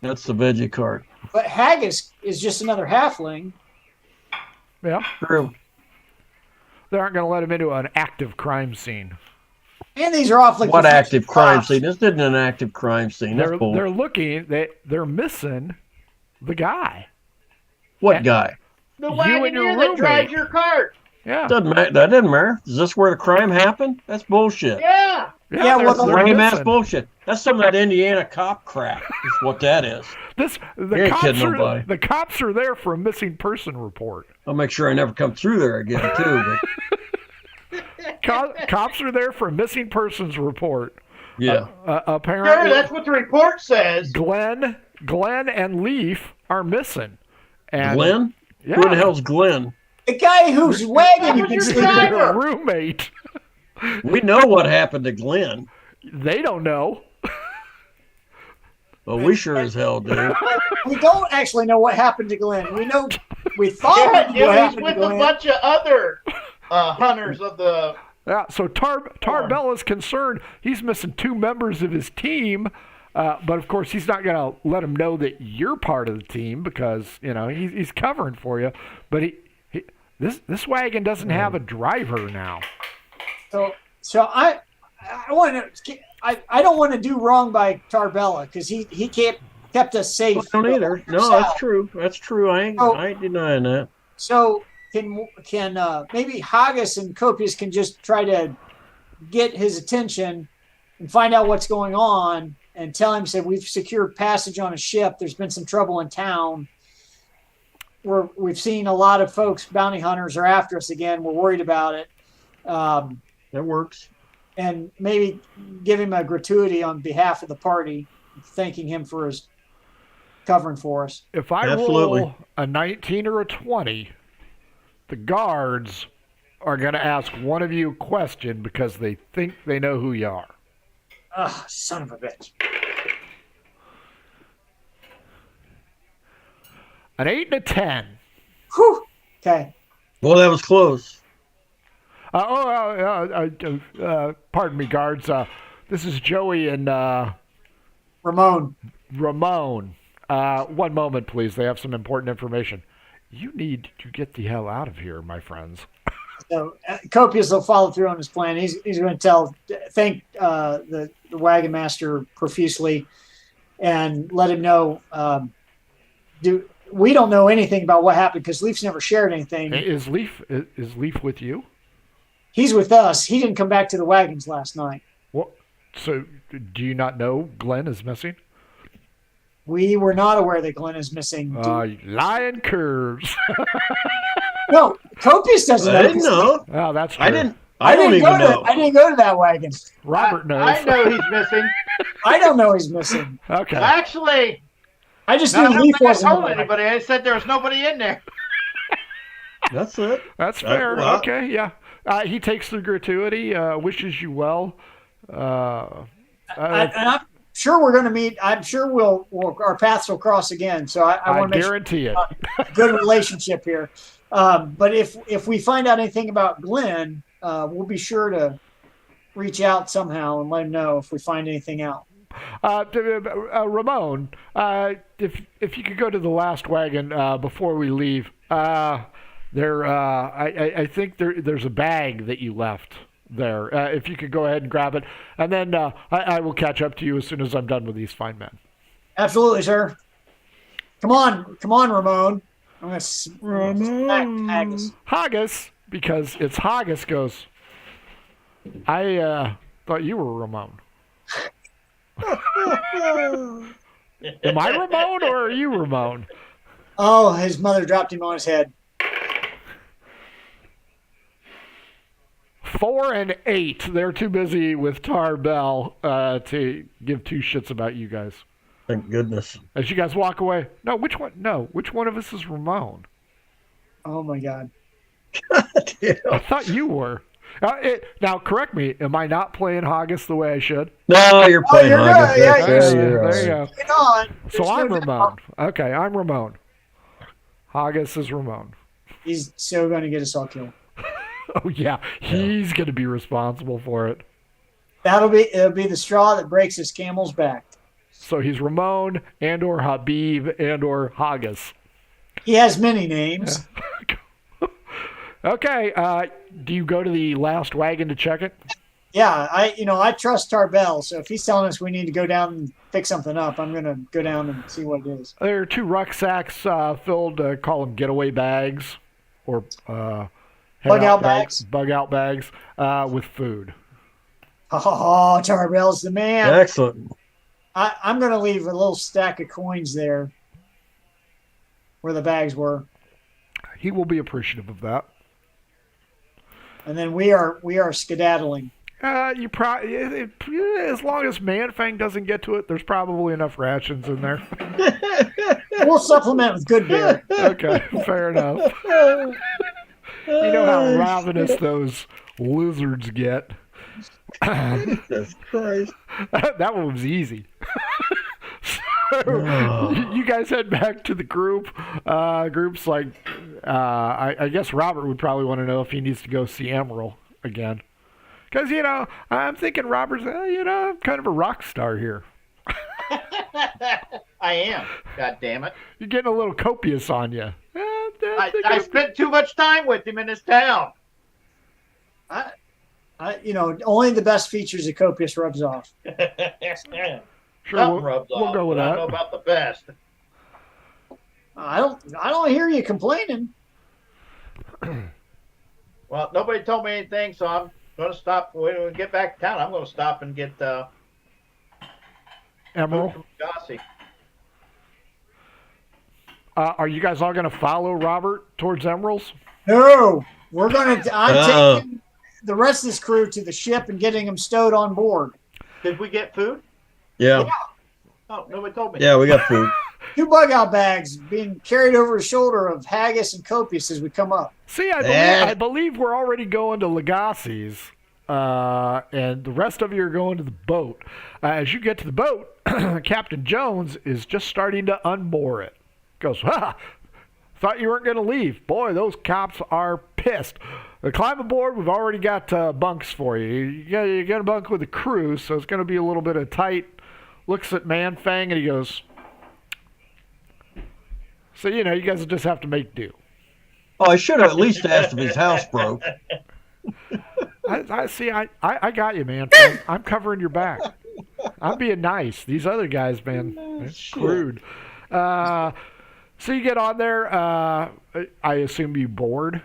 That's the veggie cart. But Haggis is just another halfling. Yeah. True. They aren't gonna let him into an active crime scene. And these are awfully What active professional crime cops. scene? This isn't an active crime scene. That's bull. They're looking. They're missing the guy. What guy? The You and your wagoneer that drives roommate. your cart. Yeah. Doesn't matter. That doesn't matter. Is this where the crime happened? That's bullshit. Yeah. Yeah, well, they're Lame ass missing. bullshit. That's some of that Indiana cop crap. Is what that is. You The ain't cops kidding are nobody. the cops are there for a missing person report. I'll make sure I never come through there again too. But Cops are there for a missing persons report. yeah, Sure, Apparently, that's what the report says. Glenn and Leaf are missing. And Glenn. Yeah, Who the hell's Glenn? The guy whose wagon you've been your sleeping driver. in. their roommate. We know what happened to Glenn. They don't know. But we sure as hell do. We don't actually know what happened to Glenn. We thought we knew what Yeah, he's happened with to a Glenn. bunch of other hunters of the. Yeah, so Tarbell is concerned. He's missing 2 members of his team, but of course he's not going to let him know that you're part of the team because he's covering for you. But this wagon doesn't have a driver now. So I want to. I don't want to do wrong by Tarbella because he kept us safe. I don't either. No, that's true. That's true. I ain't denying that. So can maybe Haggis and Copius can just try to get his attention and find out what's going on and tell him, said we've secured passage on a ship. There's been some trouble in town. We've seen a lot of folks, bounty hunters are after us again. We're worried about it. That works. And maybe give him a gratuity on behalf of the party, thanking him for his covering for us. If I roll a 19 or a 20, the guards are going to ask one of you a question because they think they know who you are. Ugh, son of a bitch. An 8 and a 10. Whew. Okay. Well, that was close. Pardon me, guards. This is Joey and Ramon. Ramon. One moment, please. They have some important information. You need to get the hell out of here, my friends. So Copius will follow through on his plan. He's going to thank the wagon master profusely, and let him know. We don't know anything about what happened because Leaf's never shared anything. Is Leaf with you? He's with us. He didn't come back to the wagons last night. What? So, do you not know Glenn is missing? We were not aware that Glenn is missing. Lying curves. No, Copius doesn't know. I didn't know. Oh, that's true. I didn't even know. I didn't go to that wagon. Robert knows. I know he's missing. I don't know he's missing. Okay. Actually, I just no, knew I don't Leaf think I wasn't. told anybody. I said there was nobody in there. That's it. That's fair. Well, Okay, yeah. He takes the gratuity, wishes you well. And I'm sure we're going to meet. I'm sure our paths will cross again. So I want to make guarantee it. A good relationship here. But if we find out anything about Glenn, we'll be sure to reach out somehow and let him know if we find anything out. Ramon, if you could go to the last wagon before we leave. I think there's a bag that you left there. If you could go ahead and grab it, and then I will catch up to you as soon as I'm done with these fine men. Absolutely, sir. Come on, Ramon. I'm going to smack Haggis. Haggis, because it's Haggis goes, I thought you were Ramon. Am I Ramon or are you Ramon? Oh, his mother dropped him on his head. 4 and 8. They're too busy with Tarbell to give two shits about you guys. Thank goodness. As you guys walk away, which one of us is Ramon? Oh my God. I thought you were. Now, correct me. Am I not playing Haggis the way I should? No, you're playing Haggis. Good. Yeah, there you go. Hang on. So I'm Ramon. Okay, I'm Ramon. Haggis is Ramon. He's so going to get us all killed. Oh yeah, he's going to be responsible for it. It'll be the straw that breaks his camel's back. So he's Ramon and/or Habib and/or Haggis. He has many names. Okay. Do you go to the last wagon to check it? Yeah, I trust Tarbell, so if he's telling us we need to go down and pick something up, I'm going to go down and see what it is. There are 2 rucksacks filled, call them getaway bags, or bug-out bags. Bug-out bags with food. Oh, Tarbell's the man. Excellent. I'm going to leave a little stack of coins there where the bags were. He will be appreciative of that. And then we are skedaddling. As long as Manfang doesn't get to it, there's probably enough rations in there. We'll supplement with good beer. Okay, fair enough. You know how ravenous those lizards get. Jesus Christ. That one was easy. So, you guys head back to the group. Groups like, I guess Robert would probably want to know if he needs to go see Emerald again. Because, I'm thinking Robert's, kind of a rock star here. I am. God damn it. You're getting a little copious on you. I spent too much time with him in his town. Only the best features of Copious rubs off. Sure, Something rubs we'll off. go with but I that. don't know about the best. I don't hear you complaining. Well, nobody told me anything, so I'm going to stop. When we get back to town, I'm going to stop and get Emerald, food from Gossi. are you guys all going to follow Robert towards Emerald's? No, I'm Uh-oh. taking the rest of this crew to the ship and getting them stowed on board. Did we get food? Yeah. Oh, nobody told me. Yeah, we got food. 2 bug out bags being carried over the shoulder of Haggis and Copious as we come up. See, I believe we're already going to Legacy's, and the rest of you are going to the boat. As you get to the boat, Captain Jones is just starting to unmoor it. Goes, thought you weren't going to leave. Boy, those cops are pissed. Climb aboard. We've already got bunks for you. You got a bunk with the crew, so it's going to be a little bit of tight. Looks at Man Fang, and he goes, so, you guys will just have to make do. Oh, I should have at least asked if his house broke. I see. I got you, man. Fang. I'm covering your back. I'm being nice. These other guys, man, they're screwed. So you get on there. I assume you board.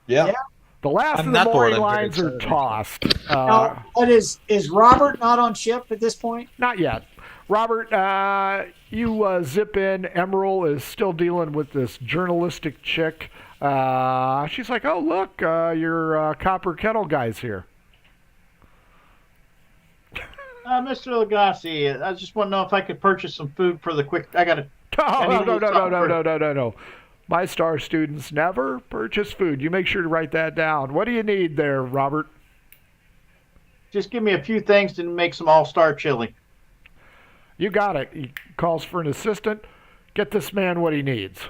Yeah. The last I'm of the not bored, mooring I'm very lines are excited. tossed. Now, what is Robert not on ship at this point? Not yet. Robert, you zip in. Emerald is still dealing with this journalistic chick. She's like, oh, look, your copper kettle guy's here. Mr. Lagasse, I just want to know if I could purchase some food for the quick. I got to. Oh, no. My star students never purchase food. You make sure to write that down. What do you need there, Robert? Just give me a few things to make some all-star chili. You got it. He calls for an assistant. Get this man what he needs.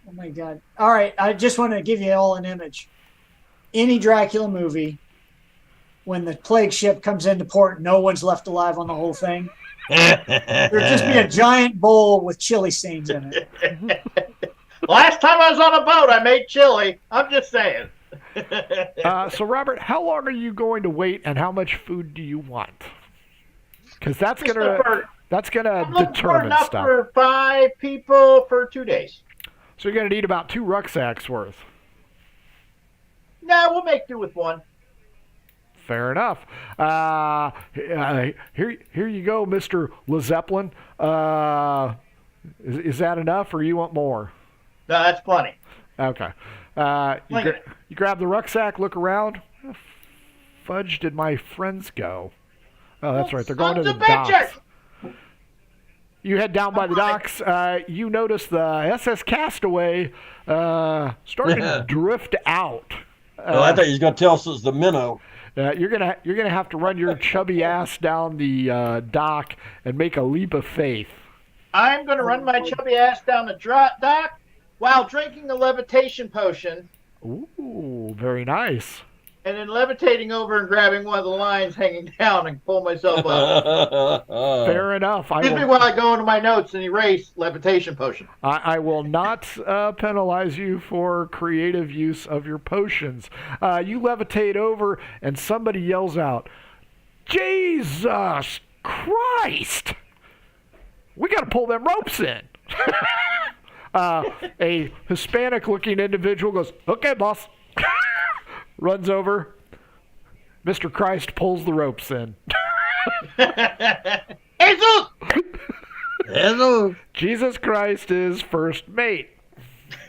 Oh my God! All right, I just want to give you all an image. Any Dracula movie, when the plague ship comes into port, no one's left alive on the whole thing. There'd just be a giant bowl with chili stains in it. Last time I was on a boat, I made chili. I'm just saying. So, Robert, how long are you going to wait, and how much food do you want? Because that's I'm gonna looking for determine enough stuff. for 5 people for 2 days. So you're gonna need about 2 rucksacks worth. No, we'll make do with 1. Fair enough. Here you go, Mr. LeZeppelin. Is that enough, or you want more? No, that's plenty. Okay. Look at it. You grab the rucksack, look around. Where the fudge did my friends go? Oh, that's right. They're going to the Sons of bitches! docks. You head down by the docks. You notice the SS Castaway starting to drift out. Oh, I thought you was going to tell us it was the minnow. You're gonna have to run your chubby ass down the dock and make a leap of faith. I'm going to run my chubby ass down the dock while drinking a levitation potion Ooh, very nice. and then levitating over and grabbing one of the lines hanging down and pull myself up. Fair enough. Excuse me while I go into my notes and erase levitation potion. I will not penalize you for creative use of your potions. You levitate over, and somebody yells out, Jesus Christ! We got to pull them ropes in. A Hispanic-looking individual goes, okay, boss. Runs over. Mr. Christ pulls the ropes in. Jesus! Hello. Jesus Christ is first mate.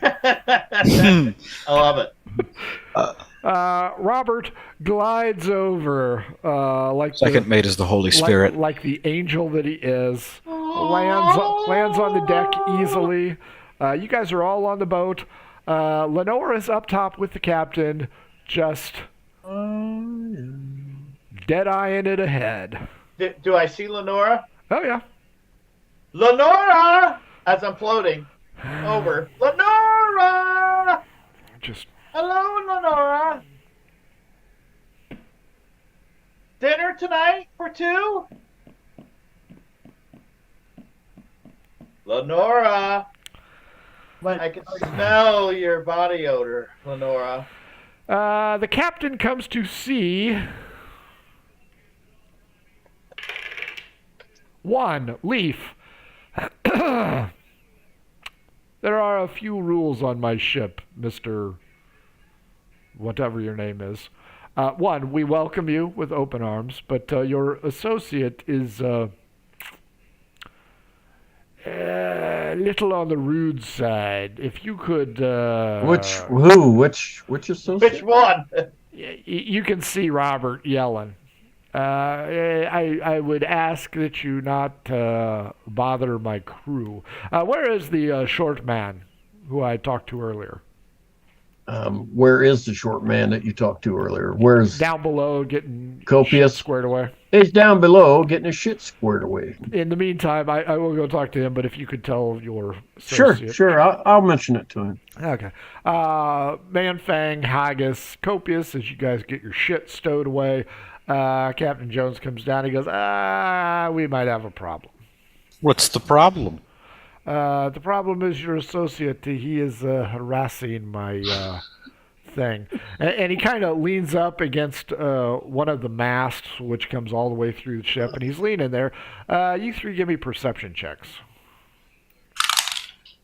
I love it. Robert glides over like Second mate is the Holy Spirit. like the angel that he is. Lands on the deck easily. You guys are all on the boat. Lenore is up top with the captain, just dead-eyeing it ahead. Do I see Lenora? Oh, yeah. Lenora! As I'm floating over. Lenora! Just Hello, Lenora. Dinner tonight for 2? Lenora. But I can smell your body odor, Lenora. The captain comes to see 1. Leaf. There are a few rules on my ship, Mr. whatever your name is. 1, we welcome you with open arms, but your associate is a little on the rude side. If you could... Which associate? Which one? You can see Robert yelling. I would ask that you not bother my crew. Where is the short man who I talked to earlier? Where is the short man that you talked to earlier? Where's Down below, getting Copious shit squared away. He's down below getting his shit squared away. In the meantime, I will go talk to him, but if you could tell your associate. Sure. I'll mention it to him. Okay. Manfang, Haggis, Copious, as you guys get your shit stowed away, Captain Jones comes down. He goes, we might have a problem. What's the problem? The problem is your associate. He is harassing my thing. And he kind of leans up against one of the masts, which comes all the way through the ship, and he's leaning there. You 3 give me perception checks.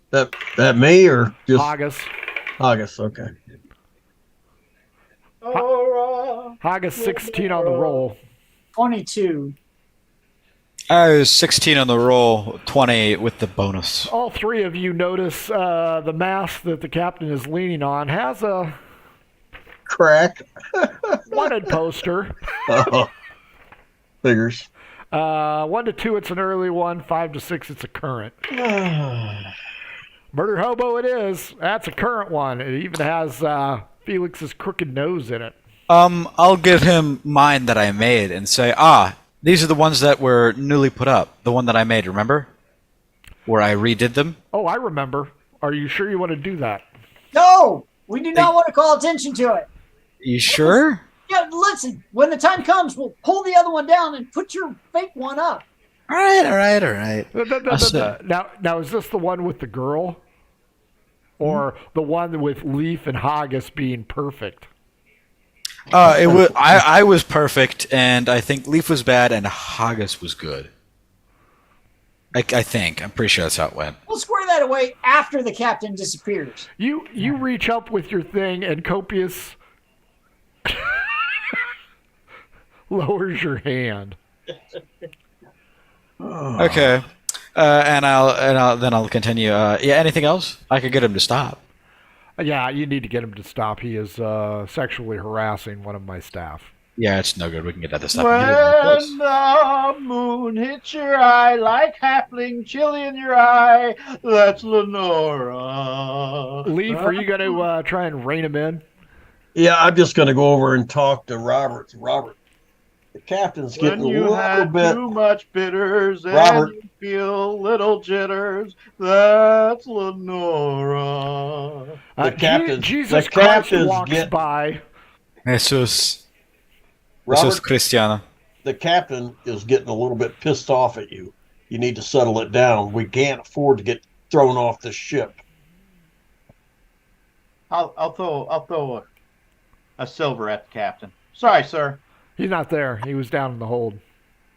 That me or just Haggis. Haggis, okay. Haggis 16 on the roll. 22. I was 16 on the roll, 20 with the bonus. All 3 of you notice the mast that the captain is leaning on has a Crack. wanted poster. Oh, figures. 1 to 2, it's an early one. 5 to 6, it's a current. Murder Hobo it is. That's a current one. It even has Felix's crooked nose in it. I'll give him mine that I made and say, these are the ones that were newly put up. The one that I made, remember? Where I redid them? Oh, I remember. Are you sure you want to do that? No, we do not want to call attention to it. You sure? Yeah, listen, when the time comes, we'll pull the other one down and put your fake one up. All right. Now, is this the one with the girl? Or the one with Leaf and Haggis being perfect? It was. I was perfect, and I think Leaf was bad, and Haggis was good. I think. I'm pretty sure that's how it went. We'll square that away after the captain disappears. You reach up with your thing, and Copious lowers your hand. Okay. And I'll continue. Anything else? I could get him to stop. Yeah, you need to get him to stop. He is sexually harassing one of my staff. Yeah, it's no good. We can get that to stop. When the moon hits your eye like halfling chili in your eye, that's Lenora. Leaf, are you going to try and rein him in? Yeah, I'm just going to go over and talk to Robert. Robert, the captain's getting When a you little have bit. too much bitters Robert. and you feel little jitters, that's Lenora. The captain's- Jesus the Christ captain's walks get- by. Jesus Robert, Cristiano. the captain is getting a little bit pissed off at you. You need to settle it down. We can't afford to get thrown off the ship. I'll throw a silver at the captain. Sorry, sir. He's not there. He was down in the hold.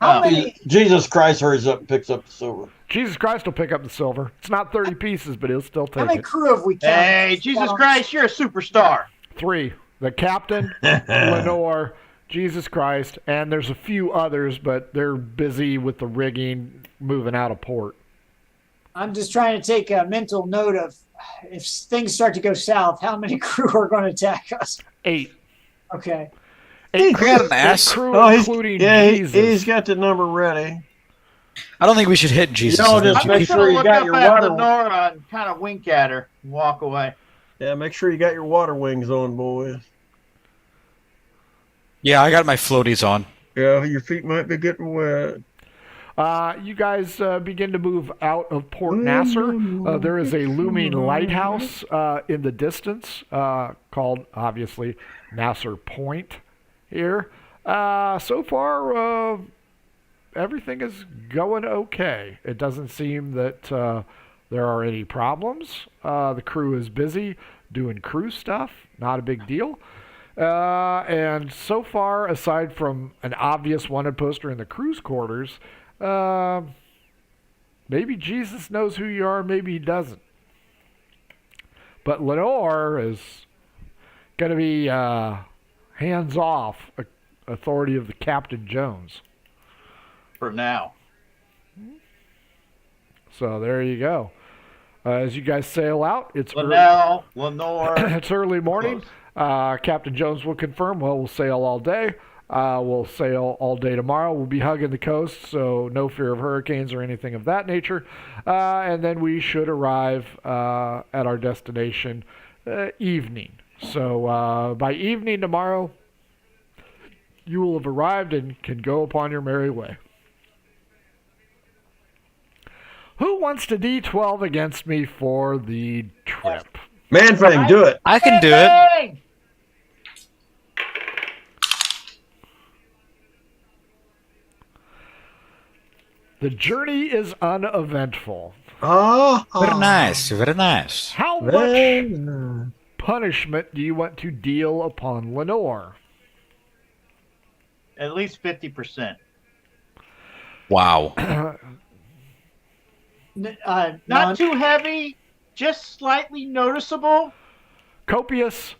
How Oh. many? Jesus Christ hurries up and picks up the silver. Jesus Christ will pick up the silver. It's not 30 pieces, but he'll still How take many it. crew have we counted? Hey, Jesus Christ, you're a superstar. 3. The captain, Lenore, Jesus Christ, and there's a few others, but they're busy with the rigging, moving out of port. I'm just trying to take a mental note of if things start to go south, how many crew are going to attack us? 8. Okay. 8 got an crew, ass. including Jesus. He's got the number ready. I don't think we should hit Jesus. You know, I think just I'm we make just should- sure gonna you look got up your at water- Lenora and kind of wink at her and walk away. Yeah, make sure you got your water wings on, boys. Yeah, I got my floaties on. Yeah, your feet might be getting wet. You guys begin to move out of Port Nasser. There is a looming lighthouse in the distance called, obviously, Nasser Point here. So far, everything is going okay. It doesn't seem that there are any problems. The crew is busy doing crew stuff. Not a big deal. And so far, aside from an obvious wanted poster in the crew's quarters, maybe Jesus knows who you are, maybe he doesn't. But Lenore is going to be hands-off authority of the Captain Jones. For now. So there you go. As you guys sail out, it's Lenore. it's early morning. Captain Jones will confirm. Well, we'll sail all day. We'll sail all day tomorrow. We'll be hugging the coast, so no fear of hurricanes or anything of that nature. And then we should arrive at our destination evening. So by evening tomorrow, you will have arrived and can go upon your merry way. Who wants to D12 against me for the trip? Man-Fang, do it. I can do it. The journey is uneventful. Very nice, very nice. How much punishment do you want to deal upon Lenore? At least 50%. Wow. Not too heavy, just slightly noticeable. Copious,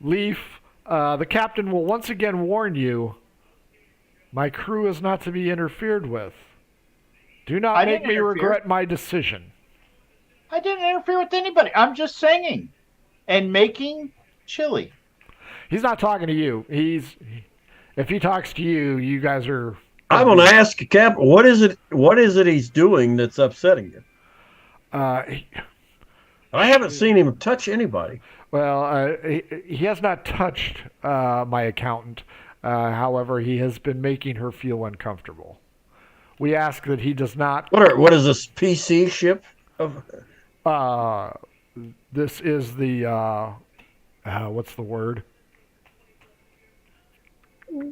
Leaf, the captain will once again warn you, my crew is not to be interfered with. Do not make me regret my decision. I didn't interfere with anybody. I'm just singing and making chili. He's not talking to you. If he talks to you, you guys are... I'm going to ask Cap, what is it he's doing that's upsetting you? I haven't seen him touch anybody. Well, he has not touched my accountant. However, he has been making her feel uncomfortable. We ask that he does not... What is this PC ship? This is the... what's the word? Have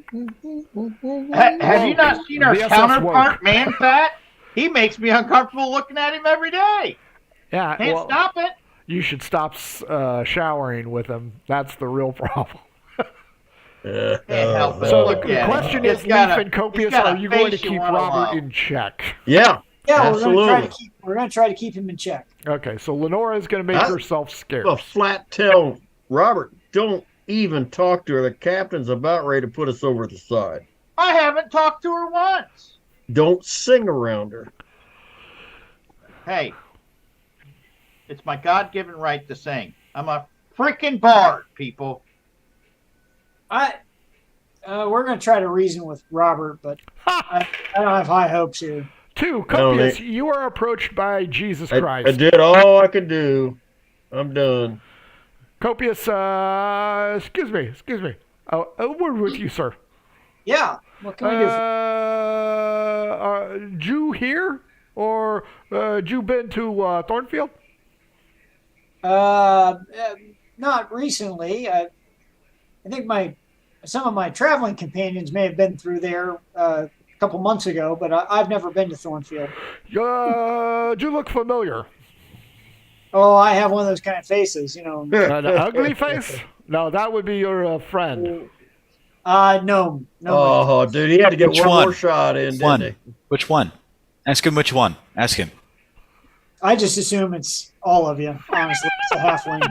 you not seen our counterpart, Man Fat? He makes me uncomfortable looking at him every day. Yeah, Can't stop it. You should stop showering with him. That's the real problem. Can't help it. So Look the at question him. is, Leaf and Copious, are you going to face you keep wanna Robert love. in check? Yeah, Yeah, absolutely. we're gonna try to keep him in check. Okay, so Lenora is going to make herself scarce. A flat tell Robert, don't even talk to her. The captain's about ready to put us over the side. I haven't talked to her once. Don't sing around her. Hey, it's my God-given right to sing. I'm a freaking bard, people. We're gonna try to reason with Robert, but I don't have high hopes here. 2, Copious, you are approached by Jesus Christ. I did all I could do. I'm done. Copious, excuse me. A word with you, sir. Yeah. What can we do? Jew here? Or Jew been to Thornfield? Not recently. I think some of my traveling companions may have been through there a couple months ago, but I've never been to Thornfield. Do you look familiar? Oh, I have one of those kind of faces, you know. An ugly face? No, that would be your friend. No. Oh, dude, he had to get Which one one? more shot in, didn't he? Which one? Ask him which one. Ask him. I just assume it's all of you, honestly. It's a halfling.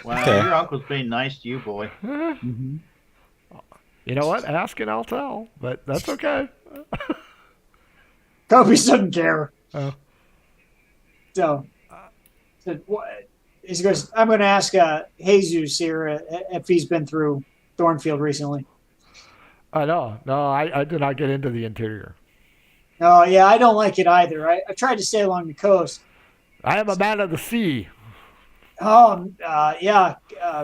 Wow, Okay. your uncle's being nice to you, boy. You know what? Ask and I'll tell, but that's okay. Kobe doesn't care. Oh. So he goes, I'm going to ask Jesus here if he's been through Thornfield recently. No, I did not get into the interior. Oh, yeah, I don't like it either. I tried to stay along the coast. I am a man of the sea. Oh,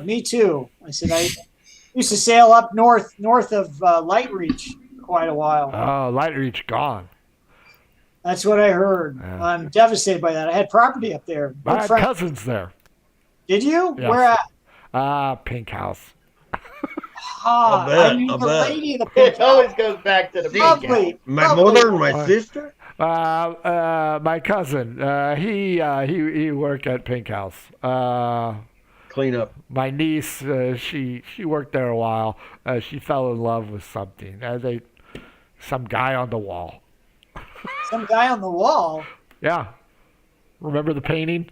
me too. I said I used to sail up north of Lightreach for quite a while. Oh, Lightreach gone. That's what I heard. Yeah. I'm devastated by that. I had property up there. Good My friend. cousin's there. Did you? Yes. Where at? Pink House. I knew I the bet. lady of the pink It always goes back to the big guy. Lovely. My lovely. mother and my sister? My cousin. He worked at Pink House. clean up. My niece, she worked there a while. She fell in love with something. Some guy on the wall. Some guy on the wall. Yeah. Remember the painting?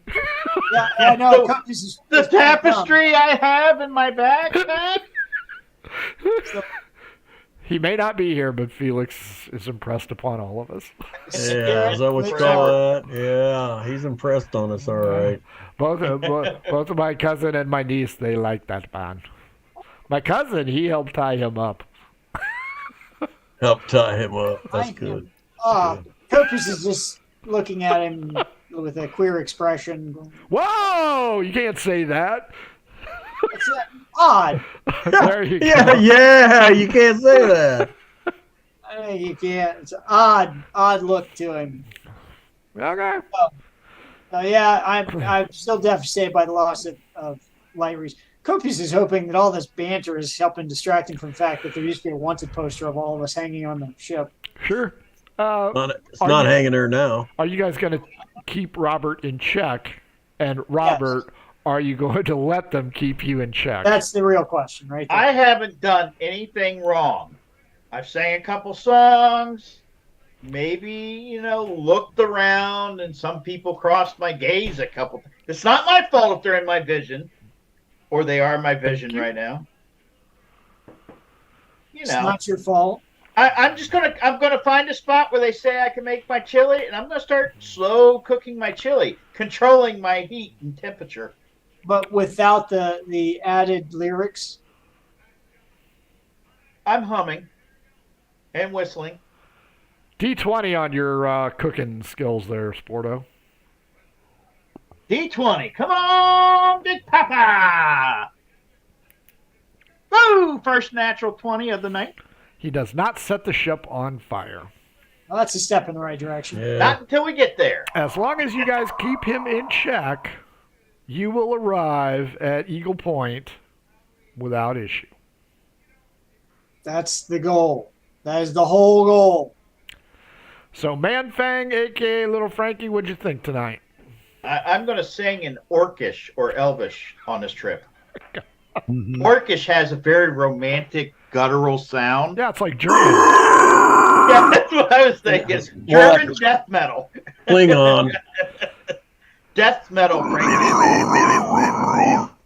Yeah, I know. The tapestry I have in my backpack. He may not be here, but Felix is impressed upon all of us. Yeah, is that what you call that? Yeah, he's impressed on us, all right. Both of my cousin and my niece, they like that man. My cousin, he helped tie him up. Help tie him up. That's good. Copious is just looking at him with a queer expression. Whoa! You can't say that. It's odd. There you go. Yeah, you can't say that. You can't. It's an odd look to him. Okay. Yeah, I'm still devastated by the loss of Light Reach. Copious is hoping that all this banter is helping distract him from the fact that there used to be a wanted poster of all of us hanging on the ship. Sure. It's not hanging there now. Are you guys going to keep Robert in check? And Robert, Yes. Are you going to let them keep you in check? That's the real question, right there. I haven't done anything wrong. I've sang a couple songs, maybe, looked around, and some people crossed my gaze a couple times. It's not my fault if they're in my vision, or they are in my vision right now. It's not your fault. I'm gonna find a spot where they say I can make my chili, and I'm gonna start slow cooking my chili, controlling my heat and temperature. But without the added lyrics? I'm humming and whistling. D20 on your cooking skills there, Sporto. D20, come on, Big Papa! Woo! First natural 20 of the night. He does not set the ship on fire. Well, that's a step in the right direction. Yeah. Not until we get there. As long as you guys keep him in check, you will arrive at Eagle Point without issue. That's the goal. That is the whole goal. So, Manfang, a.k.a. Little Frankie, what'd you think tonight? I'm going to sing in Orcish or Elvish on this trip. Orcish has a very romantic, guttural sound. Yeah, it's like German. Yeah, that's what I was thinking. German death metal. Klingon. Death metal.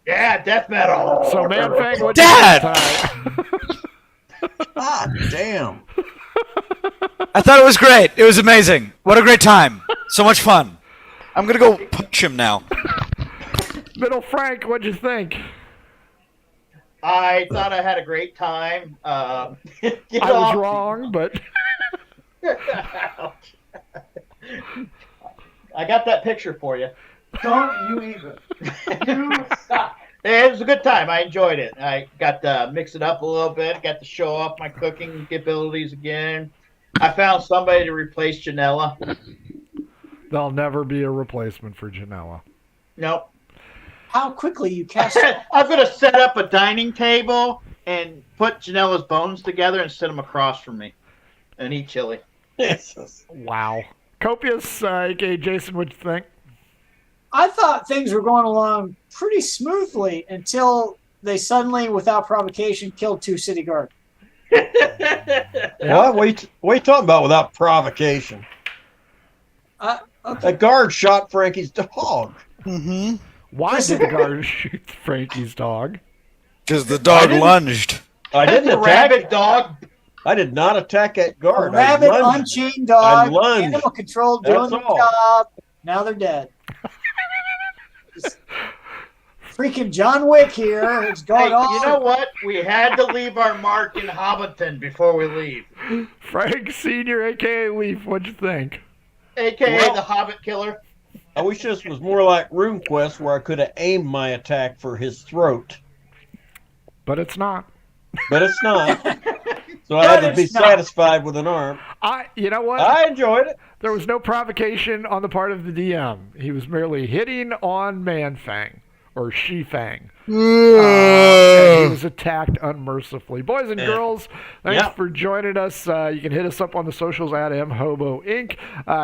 Yeah, death metal. So, Manfang, what'd Dad! you think tonight? God damn. I thought it was great. It was amazing. What a great time. So much fun. I'm going to go punch him now. Little Frank, what'd you think? I thought I had a great time. I was wrong, but... I got that picture for you. Don't you even. You stop. It was a good time. I enjoyed it. I got to mix it up a little bit. Got to show off my cooking abilities again. I found somebody to replace Janella. There'll never be a replacement for Janella. Nope. How quickly you cast I'm going to set up a dining table and put Janella's bones together and set them across from me and eat chili. Wow. Copious, a.k.a. Jason, what'd you think? I thought things were going along pretty smoothly until they suddenly, without provocation, killed 2 city guards. What? What are you talking about without provocation? Okay. A guard shot Frankie's dog. Mm-hmm. Why did the guard shoot Frankie's dog? Because the dog lunged. I didn't A attack rabid dog. I did not attack that A guard. rabid, I lunged. unchained dog, I lunged. animal control doing That's their all. job. Now they're dead. Just freaking John Wick here. It's Hey, going on. you know what? We had to leave our mark in Hobbiton before we leave. Frank Sr., a.k.a. Leaf, what'd you think? AKA Well- the Hobbit Killer. I wish this was more like RuneQuest where I could have aimed my attack for his throat. But it's not. But it's not. So I had to be it's not. satisfied with an arm. You know what? I enjoyed it. There was no provocation on the part of the DM. He was merely hitting on Manfang, or Shifang. He was attacked unmercifully. Boys and girls, thanks Yeah. for joining us. You can hit us up on the socials at mhobo inc.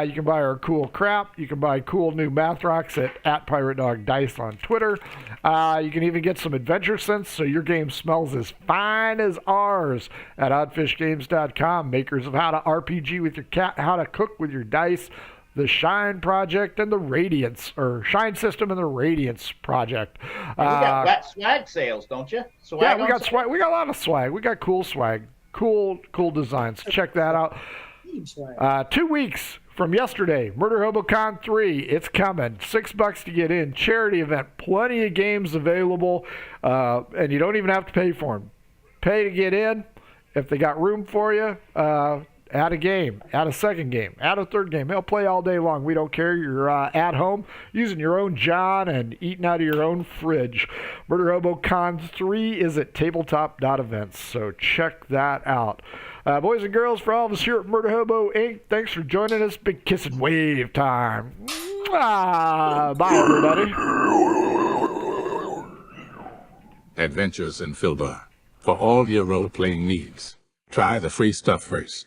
You can buy our cool crap. You can buy cool new math rocks at Pirate Dog Dice on Twitter. You can even get some adventure scents so your game smells as fine as ours at oddfishgames.com. Makers of how to RPG with your cat, how to cook with your dice, the Shine Project, and the Radiance, or Shine System and the Radiance Project. You got swag sales, don't you? Swag Yeah, we on got sale? swag. We got a lot of swag. We got cool swag. Cool designs. Check that out. Team swag. 2 weeks from yesterday, Murder HoboCon 3. It's coming. $6 to get in. Charity event. Plenty of games available, and you don't even have to pay for them. Pay to get in. If they got room for you, add a game, add a second game, add a third game. They'll play all day long. We don't care. You're at home using your own John and eating out of your own fridge. Murder HoboCon 3 is at tabletop.events, so check that out. Boys and girls, for all of us here at Murder Hobo Inc., thanks for joining us. Big kiss and wave time. Bye, everybody. Adventures in Filbar. For all your role-playing needs, try the free stuff first.